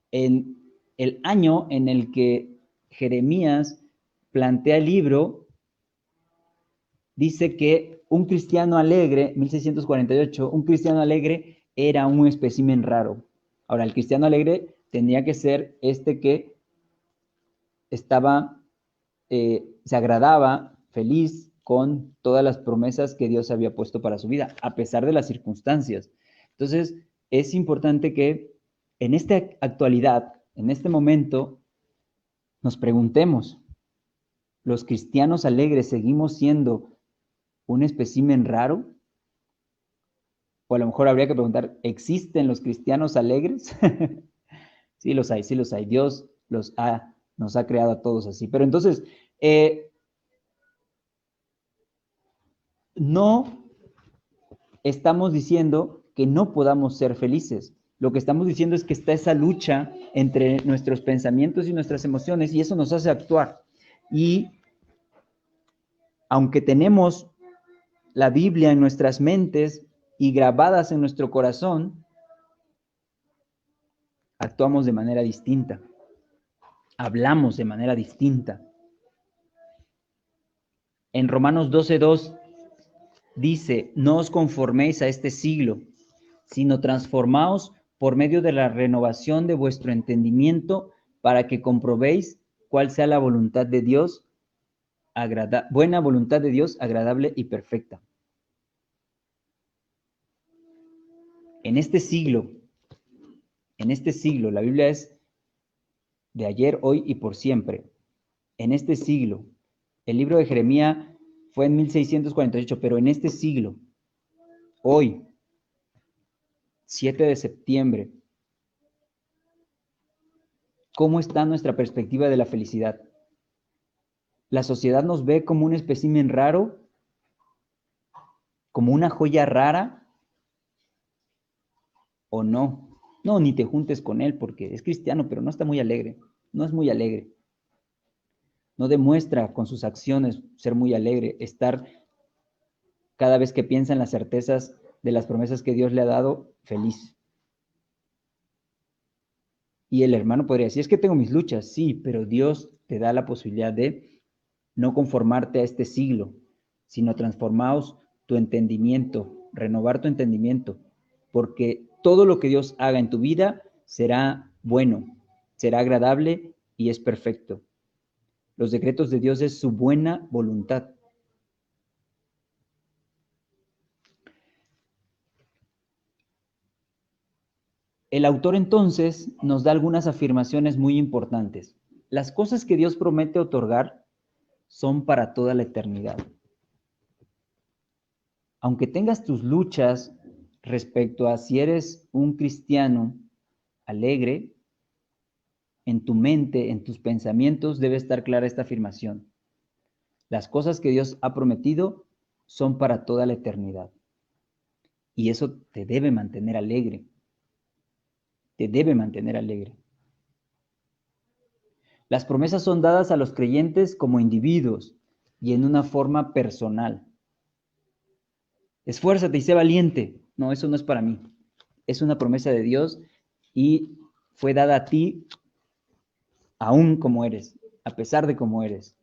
en el año en el que Jeremías plantea el libro, dice que un cristiano alegre, 1648, un cristiano alegre era un espécimen raro. Ahora, el cristiano alegre tenía que ser este que estaba, se agradaba, feliz con todas las promesas que Dios había puesto para su vida, a pesar de las circunstancias. Entonces, es importante que en esta actualidad, en este momento, nos preguntemos, ¿los cristianos alegres seguimos siendo un espécimen raro? O a lo mejor habría que preguntar, ¿existen los cristianos alegres? Sí los hay, sí los hay. Dios nos ha creado a todos así. Pero entonces, no estamos diciendo que no podamos ser felices. Lo que estamos diciendo es que está esa lucha entre nuestros pensamientos y nuestras emociones, y eso nos hace actuar. Y aunque tenemos la Biblia en nuestras mentes y grabadas en nuestro corazón, actuamos de manera distinta, hablamos de manera distinta. En Romanos 12:2 dice, no os conforméis a este siglo, sino transformaos por medio de la renovación de vuestro entendimiento para que comprobéis cuál sea la voluntad de Dios, buena voluntad de Dios, agradable y perfecta. En este siglo, la Biblia es de ayer, hoy y por siempre. En este siglo, el libro de Jeremías fue en 1648, pero en este siglo, hoy, 7 de septiembre, ¿cómo está nuestra perspectiva de la felicidad? ¿La sociedad nos ve como un espécimen raro? ¿Como una joya rara? ¿O no? No, ni te juntes con él porque es cristiano, pero no está muy alegre. No es muy alegre. No demuestra con sus acciones ser muy alegre, estar cada vez que piensa en las certezas de las promesas que Dios le ha dado, feliz. Y el hermano podría decir, es que tengo mis luchas, sí, pero Dios te da la posibilidad de no conformarte a este siglo, sino transformaos tu entendimiento, renovar tu entendimiento, porque todo lo que Dios haga en tu vida será bueno, será agradable y es perfecto. Los decretos de Dios es su buena voluntad. El autor entonces nos da algunas afirmaciones muy importantes. las cosas que Dios promete otorgar son para toda la eternidad. Aunque tengas tus luchas respecto a si eres un cristiano alegre, en tu mente, en tus pensamientos, debe estar clara esta afirmación. Las cosas que Dios ha prometido son para toda la eternidad. Y eso te debe mantener alegre. Te debe mantener alegre. Las promesas son dadas a los creyentes como individuos y en una forma personal. Esfuérzate y sé valiente. No, eso no es para mí. Es una promesa de Dios y fue dada a ti aún como eres, a pesar de cómo eres.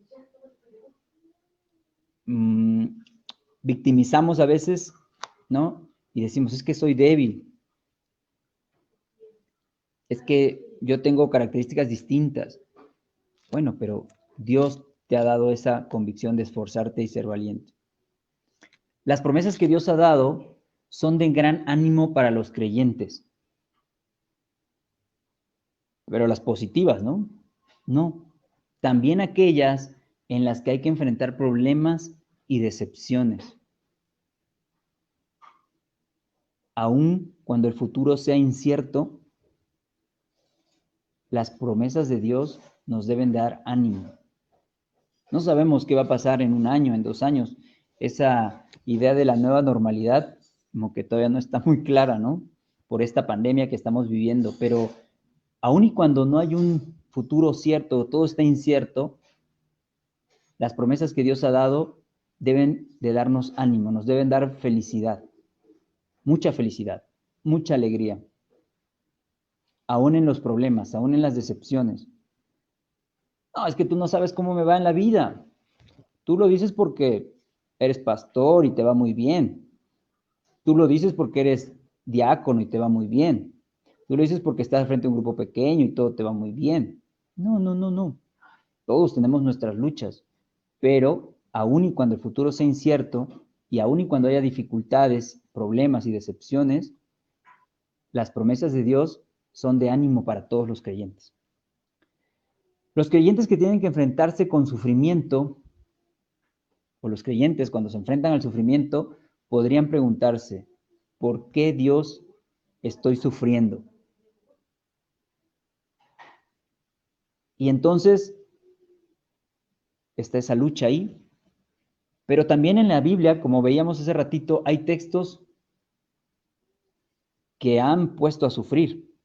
Victimizamos a veces, ¿no? Y decimos, es que soy débil. Es que yo tengo características distintas. Bueno, pero Dios te ha dado esa convicción de esforzarte y ser valiente. Las promesas que Dios ha dado son de gran ánimo para los creyentes. Pero las positivas, ¿no? No. También aquellas en las que hay que enfrentar problemas y decepciones. Aun cuando el futuro sea incierto, las promesas de Dios nos deben dar ánimo. No sabemos qué va a pasar en un año, en 2 años. Esa idea de la nueva normalidad, como que todavía no está muy clara, ¿no? Por esta pandemia que estamos viviendo. Pero aun y cuando no hay un futuro cierto, todo está incierto, las promesas que Dios ha dado deben de darnos ánimo, nos deben dar felicidad, mucha alegría, aún en los problemas, aún en las decepciones. No, es que tú no sabes cómo me va en la vida. Tú lo dices porque eres pastor y te va muy bien. Tú lo dices porque eres diácono y te va muy bien. Tú lo dices porque estás frente a un grupo pequeño y todo te va muy bien. No, no, no, no. Todos tenemos nuestras luchas, pero aun y cuando el futuro sea incierto y aun y cuando haya dificultades, problemas y decepciones, las promesas de Dios son de ánimo para todos los creyentes. Los creyentes que tienen que enfrentarse con sufrimiento, o los creyentes cuando se enfrentan al sufrimiento, podrían preguntarse, ¿por qué Dios estoy sufriendo? Y entonces está esa lucha ahí. Pero también en la Biblia, como veíamos hace ratito, hay textos que han puesto a sufrir.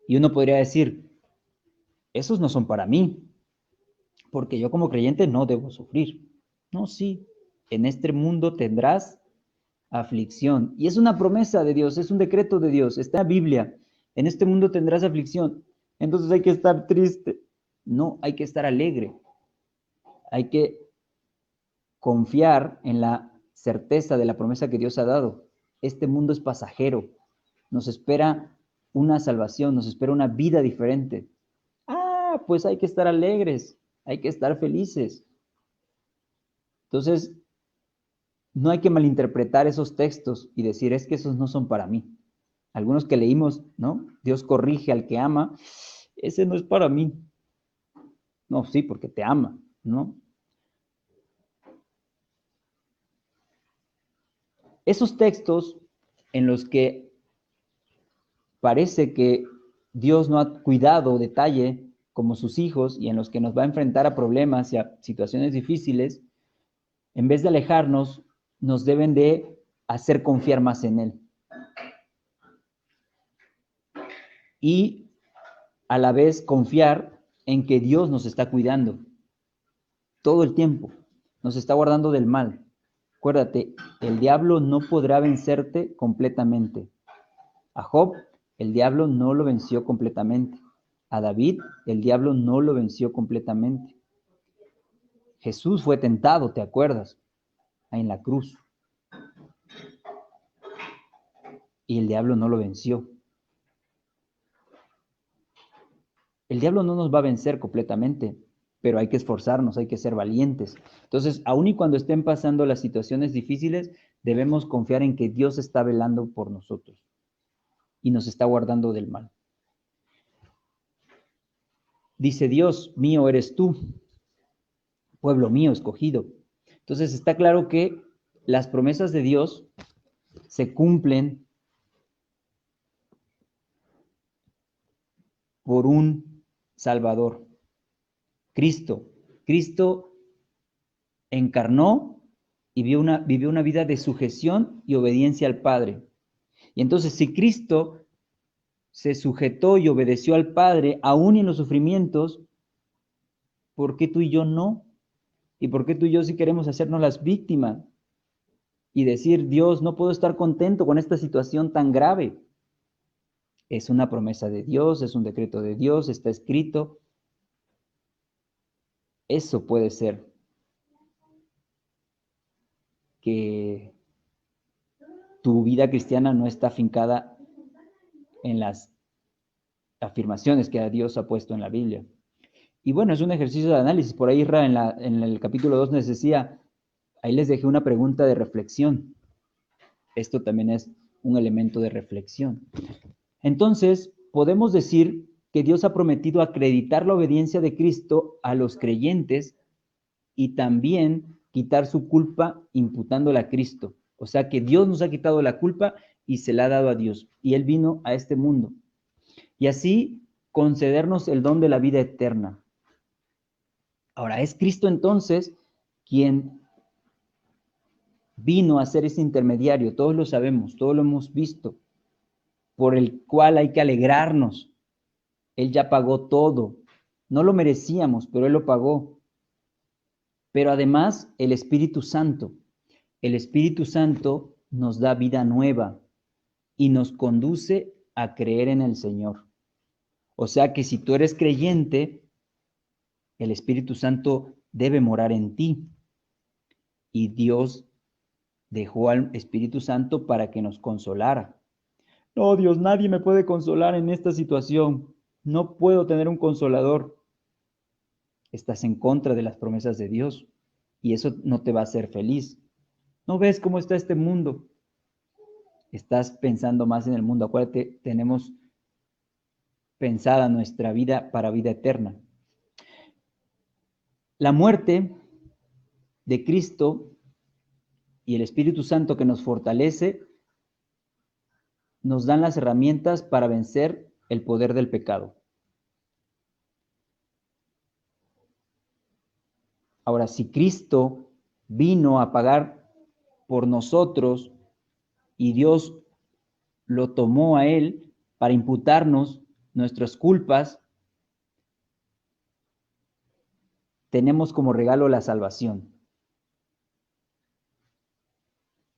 Y uno podría decir, esos no son para mí, porque yo como creyente no debo sufrir. No, sí, en este mundo tendrás aflicción. Y es una promesa de Dios, es un decreto de Dios, está en la Biblia. En este mundo tendrás aflicción. Entonces hay que estar triste. No, hay que estar alegre. Hay que confiar en la certeza de la promesa que Dios ha dado. Este mundo es pasajero. Nos espera una salvación, nos espera una vida diferente. Ah, pues hay que estar alegres, hay que estar felices. Entonces, no hay que malinterpretar esos textos y decir, es que esos no son para mí. Algunos que leímos, ¿no? Dios corrige al que ama, ese no es para mí. No, sí, porque te ama, ¿no? Esos textos en los que parece que Dios no ha cuidado detalle como sus hijos y en los que nos va a enfrentar a problemas y a situaciones difíciles, en vez de alejarnos, nos deben de hacer confiar más en Él. Y a la vez confiar en que Dios nos está cuidando todo el tiempo, nos está guardando del mal. Acuérdate, el diablo no podrá vencerte completamente. A Job, el diablo no lo venció completamente. A David, el diablo no lo venció completamente. Jesús fue tentado, ¿te acuerdas? En la cruz. Y el diablo no lo venció. El diablo no nos va a vencer completamente, pero hay que esforzarnos, hay que ser valientes. Entonces, aun y cuando estén pasando las situaciones difíciles, debemos confiar en que Dios está velando por nosotros y nos está guardando del mal. dice Dios, mío eres tú, pueblo mío escogido. Entonces está claro que las promesas de Dios se cumplen por un Salvador, Cristo. Cristo encarnó y vivió una vida de sujeción y obediencia al Padre. Y entonces, si Cristo se sujetó y obedeció al Padre, aún en los sufrimientos, ¿por qué tú y yo no? ¿Y por qué tú y yo sí queremos hacernos las víctimas? Y decir, Dios, no puedo estar contento con esta situación tan grave. Es una promesa de Dios, es un decreto de Dios, está escrito. Eso puede ser que tu vida cristiana no está afincada en las afirmaciones que Dios ha puesto en la Biblia. Y bueno, es un ejercicio de análisis. Por ahí Isra en el capítulo 2 nos decía, ahí les dejé una pregunta de reflexión. Esto también es un elemento de reflexión. Entonces, podemos decir que Dios ha prometido acreditar la obediencia de Cristo a los creyentes y también quitar su culpa imputándola a Cristo. O sea que Dios nos ha quitado la culpa y se la ha dado a Dios. Y Él vino a este mundo. Y así concedernos el don de la vida eterna. Ahora, es Cristo entonces quien vino a ser ese intermediario, todos lo sabemos, todos lo hemos visto, por el cual hay que alegrarnos. Él ya pagó todo. No lo merecíamos, pero Él lo pagó. Pero además, el Espíritu Santo. El Espíritu Santo nos da vida nueva y nos conduce a creer en el Señor. O sea que si tú eres creyente, el Espíritu Santo debe morar en ti. Y Dios dejó al Espíritu Santo para que nos consolara. No, Dios, nadie me puede consolar en esta situación. No puedo tener un consolador. Estás en contra de las promesas de Dios y eso no te va a hacer feliz. ¿No ves cómo está este mundo? Estás pensando más en el mundo. Acuérdate, tenemos pensada nuestra vida para vida eterna. La muerte de Cristo y el Espíritu Santo que nos fortalece nos dan las herramientas para vencer el poder del pecado. Ahora, si Cristo vino a pagar por nosotros y Dios lo tomó a Él para imputarnos nuestras culpas, tenemos como regalo la salvación.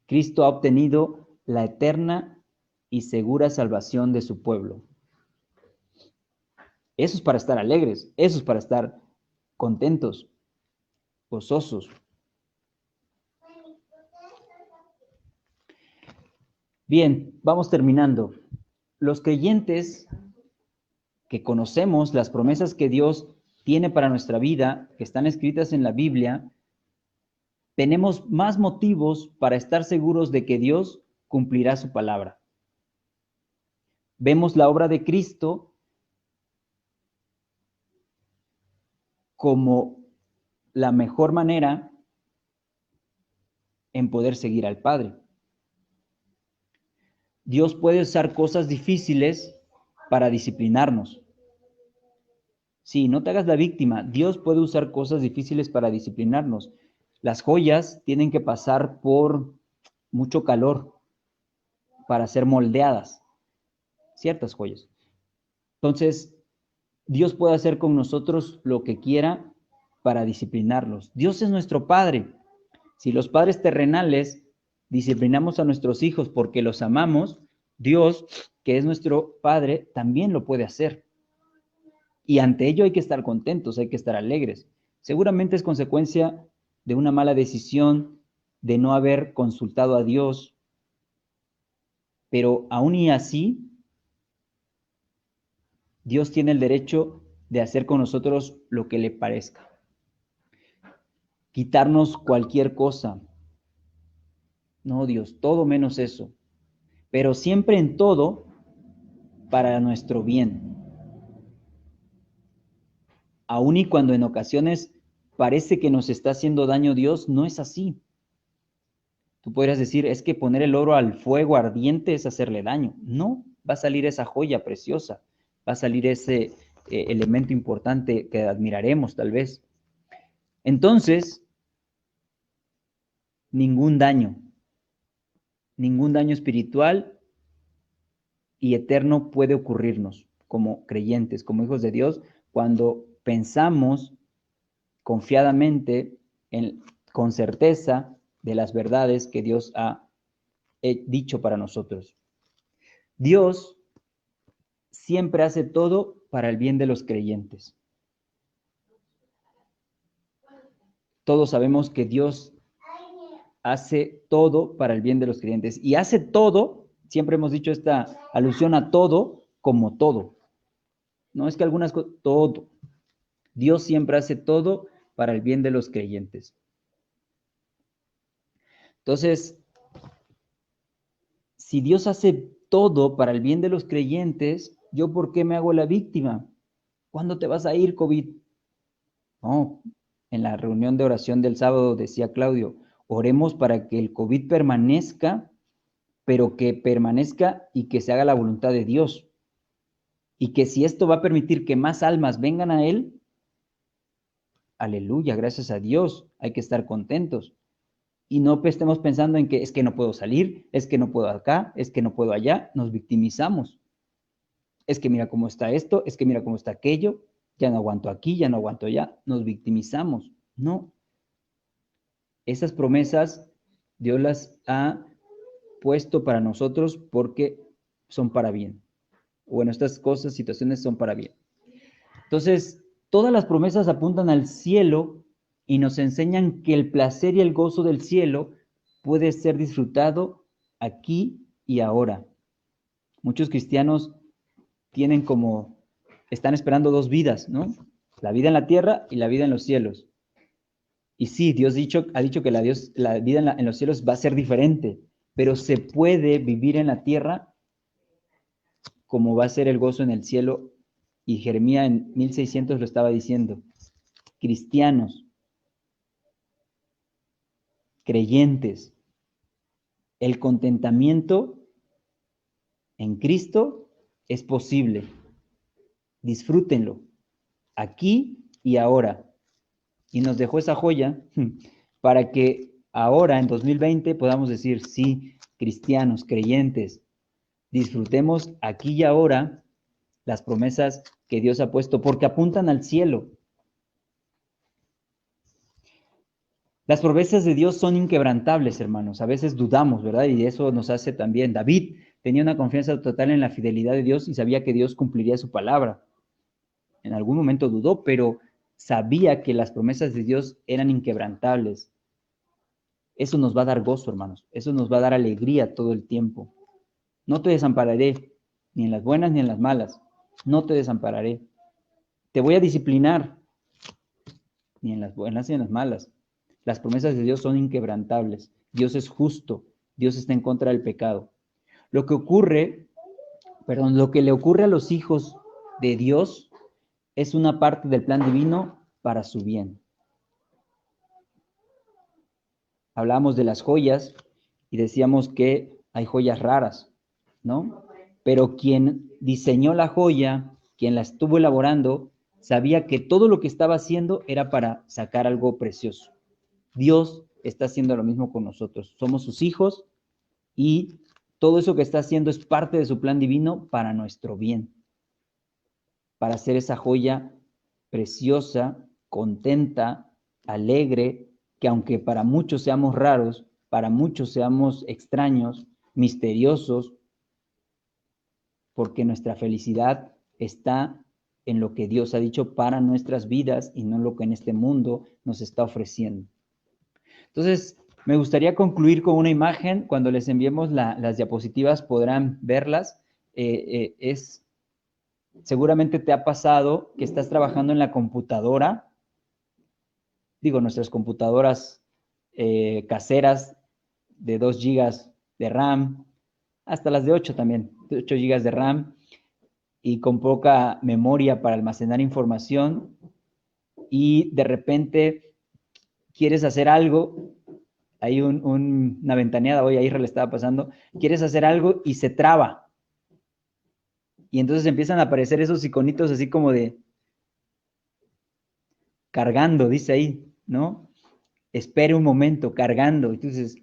Cristo ha obtenido la eterna y segura salvación de su pueblo. Eso es para estar alegres, eso es para estar contentos, gozosos. Bien, vamos terminando. Los creyentes que conocemos las promesas que Dios tiene para nuestra vida, que están escritas en la Biblia, tenemos más motivos para estar seguros de que Dios cumplirá su palabra. Vemos la obra de Cristo como la mejor manera en poder seguir al Padre. Dios puede usar cosas difíciles para disciplinarnos. Sí, no te hagas la víctima. Dios puede usar cosas difíciles para disciplinarnos. Las joyas tienen que pasar por mucho calor para ser moldeadas, ciertas joyas. Entonces, Dios puede hacer con nosotros lo que quiera para disciplinarlos. Dios es nuestro Padre. Si los padres terrenales disciplinamos a nuestros hijos porque los amamos, Dios, que es nuestro Padre, también lo puede hacer. Y ante ello hay que estar contentos, hay que estar alegres. Seguramente es consecuencia de una mala decisión, de no haber consultado a Dios, pero aún y así, Dios tiene el derecho de hacer con nosotros lo que le parezca. Quitarnos cualquier cosa. No, Dios, todo menos eso. Pero siempre en todo para nuestro bien. Aun y cuando en ocasiones parece que nos está haciendo daño Dios, no es así. Tú podrías decir, es que poner el oro al fuego ardiente es hacerle daño. No, va a salir esa joya preciosa, va a salir ese elemento importante que admiraremos tal vez. Entonces, ningún daño espiritual y eterno puede ocurrirnos como creyentes, como hijos de Dios, cuando pensamos confiadamente, con certeza, de las verdades que Dios ha dicho para nosotros. Dios siempre hace todo para el bien de los creyentes. Todos sabemos que Dios hace todo para el bien de los creyentes. Y hace todo, siempre hemos dicho esta alusión a todo, como todo. No es que algunas cosas, todo. Dios siempre hace todo para el bien de los creyentes. Entonces, si Dios hace todo para el bien de los creyentes, ¿yo por qué me hago la víctima? ¿Cuándo te vas a ir, COVID? No, en la reunión de oración del sábado decía Claudio, oremos para que el COVID permanezca, pero que permanezca y que se haga la voluntad de Dios. Y que si esto va a permitir que más almas vengan a Él, aleluya, gracias a Dios, hay que estar contentos. Y no estemos pensando en que es que no puedo salir, es que no puedo acá, es que no puedo allá, nos victimizamos. Es que mira cómo está esto, es que mira cómo está aquello, ya no aguanto aquí, ya no aguanto allá, nos victimizamos. No, esas promesas Dios las ha puesto para nosotros porque son para bien. Bueno, estas cosas, situaciones son para bien. Entonces, todas las promesas apuntan al cielo y nos enseñan que el placer y el gozo del cielo puede ser disfrutado aquí y ahora. Muchos cristianos están esperando dos vidas, ¿no? La vida en la tierra y la vida en los cielos. Y sí, Dios ha dicho que la vida en los cielos va a ser diferente, pero se puede vivir en la tierra como va a ser el gozo en el cielo. Y Jeremías en 1600 lo estaba diciendo. Cristianos, creyentes, el contentamiento en Cristo es posible. Disfrútenlo, aquí y ahora. Y nos dejó esa joya para que ahora, en 2020, podamos decir, sí, cristianos, creyentes, disfrutemos aquí y ahora las promesas que Dios ha puesto, porque apuntan al cielo. Las promesas de Dios son inquebrantables, hermanos. A veces dudamos, ¿verdad? Y eso nos hace también. David tenía una confianza total en la fidelidad de Dios y sabía que Dios cumpliría su palabra. En algún momento dudó, pero sabía que las promesas de Dios eran inquebrantables. Eso nos va a dar gozo, hermanos. Eso nos va a dar alegría todo el tiempo. No te desampararé, ni en las buenas ni en las malas. No te desampararé. Te voy a disciplinar, ni en las buenas ni en las malas. Las promesas de Dios son inquebrantables. Dios es justo. Dios está en contra del pecado. Lo que le ocurre a los hijos de Dios es una parte del plan divino para su bien. Hablábamos de las joyas y decíamos que hay joyas raras, ¿no? Pero quien diseñó la joya, quien la estuvo elaborando, sabía que todo lo que estaba haciendo era para sacar algo precioso. Dios está haciendo lo mismo con nosotros. Somos sus hijos y todo eso que está haciendo es parte de su plan divino para nuestro bien, para hacer esa joya preciosa, contenta, alegre, que aunque para muchos seamos raros, para muchos seamos extraños, misteriosos, porque nuestra felicidad está en lo que Dios ha dicho para nuestras vidas y no en lo que en este mundo nos está ofreciendo. Entonces, me gustaría concluir con una imagen. Cuando les enviemos las diapositivas podrán verlas. Seguramente te ha pasado que estás trabajando en la computadora, digo, nuestras computadoras caseras de 2 gigas de RAM, hasta las de 8 también, de 8 gigas de RAM, y con poca memoria para almacenar información, y de repente quieres hacer algo, hay una ventaneada, hoy a Israel le estaba pasando, quieres hacer algo y se traba. Y entonces empiezan a aparecer esos iconitos así como de cargando, dice ahí, ¿no? Espere un momento, cargando. Entonces,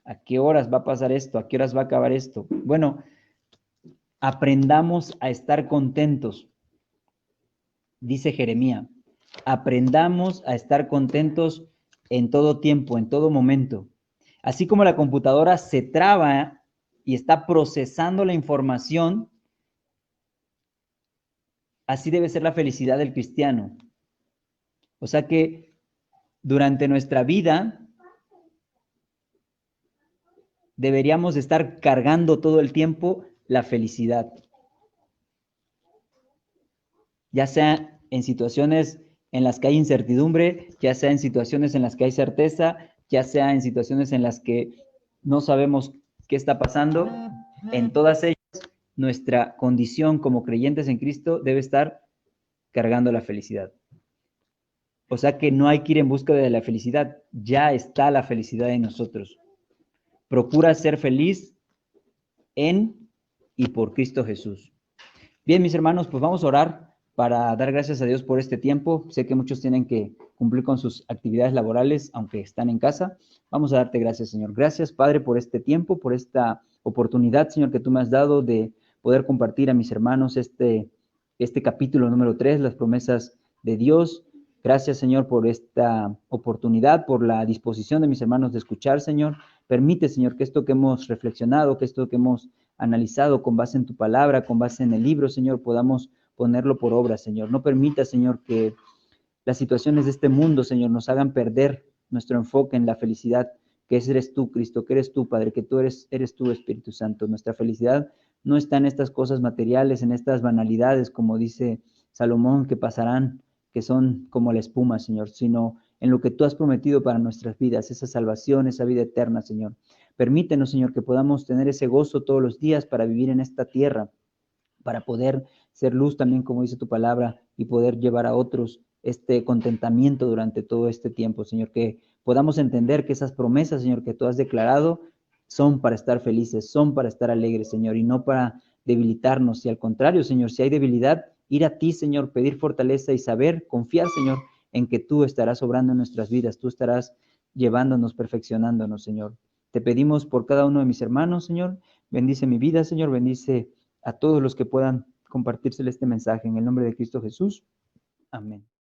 ¿a qué horas va a pasar esto? ¿A qué horas va a acabar esto? Bueno, aprendamos a estar contentos, dice Jeremías. Aprendamos a estar contentos en todo tiempo, en todo momento. Así como la computadora se traba y está procesando la información, así debe ser la felicidad del cristiano. O sea que durante nuestra vida deberíamos estar cargando todo el tiempo la felicidad. Ya sea en situaciones en las que hay incertidumbre, ya sea en situaciones en las que hay certeza, ya sea en situaciones en las que no sabemos qué está pasando, en todas ellas nuestra condición como creyentes en Cristo debe estar cargando la felicidad. O sea que no hay que ir en busca de la felicidad, ya está la felicidad en nosotros. Procura ser feliz en y por Cristo Jesús. Bien, mis hermanos, pues vamos a orar para dar gracias a Dios por este tiempo. Sé que muchos tienen que cumplir con sus actividades laborales, aunque están en casa. Vamos a darte gracias, Señor. Gracias, Padre, por este tiempo, por esta oportunidad, Señor, que tú me has dado de poder compartir a mis hermanos este capítulo número 3, las promesas de Dios. Gracias, Señor, por esta oportunidad, por la disposición de mis hermanos de escuchar, Señor. Permite, Señor, que esto que hemos reflexionado, que esto que hemos analizado con base en tu palabra, con base en el libro, Señor, podamos ponerlo por obra, Señor. No permita, Señor, que las situaciones de este mundo, Señor, nos hagan perder nuestro enfoque en la felicidad, que eres tú, Cristo, que eres tú, Padre, que tú eres tú, Espíritu Santo. Nuestra felicidad no está en estas cosas materiales, en estas banalidades, como dice Salomón, que pasarán, que son como la espuma, Señor, sino en lo que tú has prometido para nuestras vidas, esa salvación, esa vida eterna, Señor. Permítenos, Señor, que podamos tener ese gozo todos los días para vivir en esta tierra, para poder ser luz también, como dice tu palabra, y poder llevar a otros este contentamiento durante todo este tiempo, Señor, que podamos entender que esas promesas, Señor, que tú has declarado, son para estar felices, son para estar alegres, Señor, y no para debilitarnos. Y al contrario, Señor, si hay debilidad, ir a ti, Señor, pedir fortaleza y saber, confiar, Señor, en que tú estarás obrando en nuestras vidas, tú estarás llevándonos, perfeccionándonos, Señor. Te pedimos por cada uno de mis hermanos, Señor, bendice mi vida, Señor, bendice a todos los que puedan compartírsele este mensaje. En el nombre de Cristo Jesús. Amén.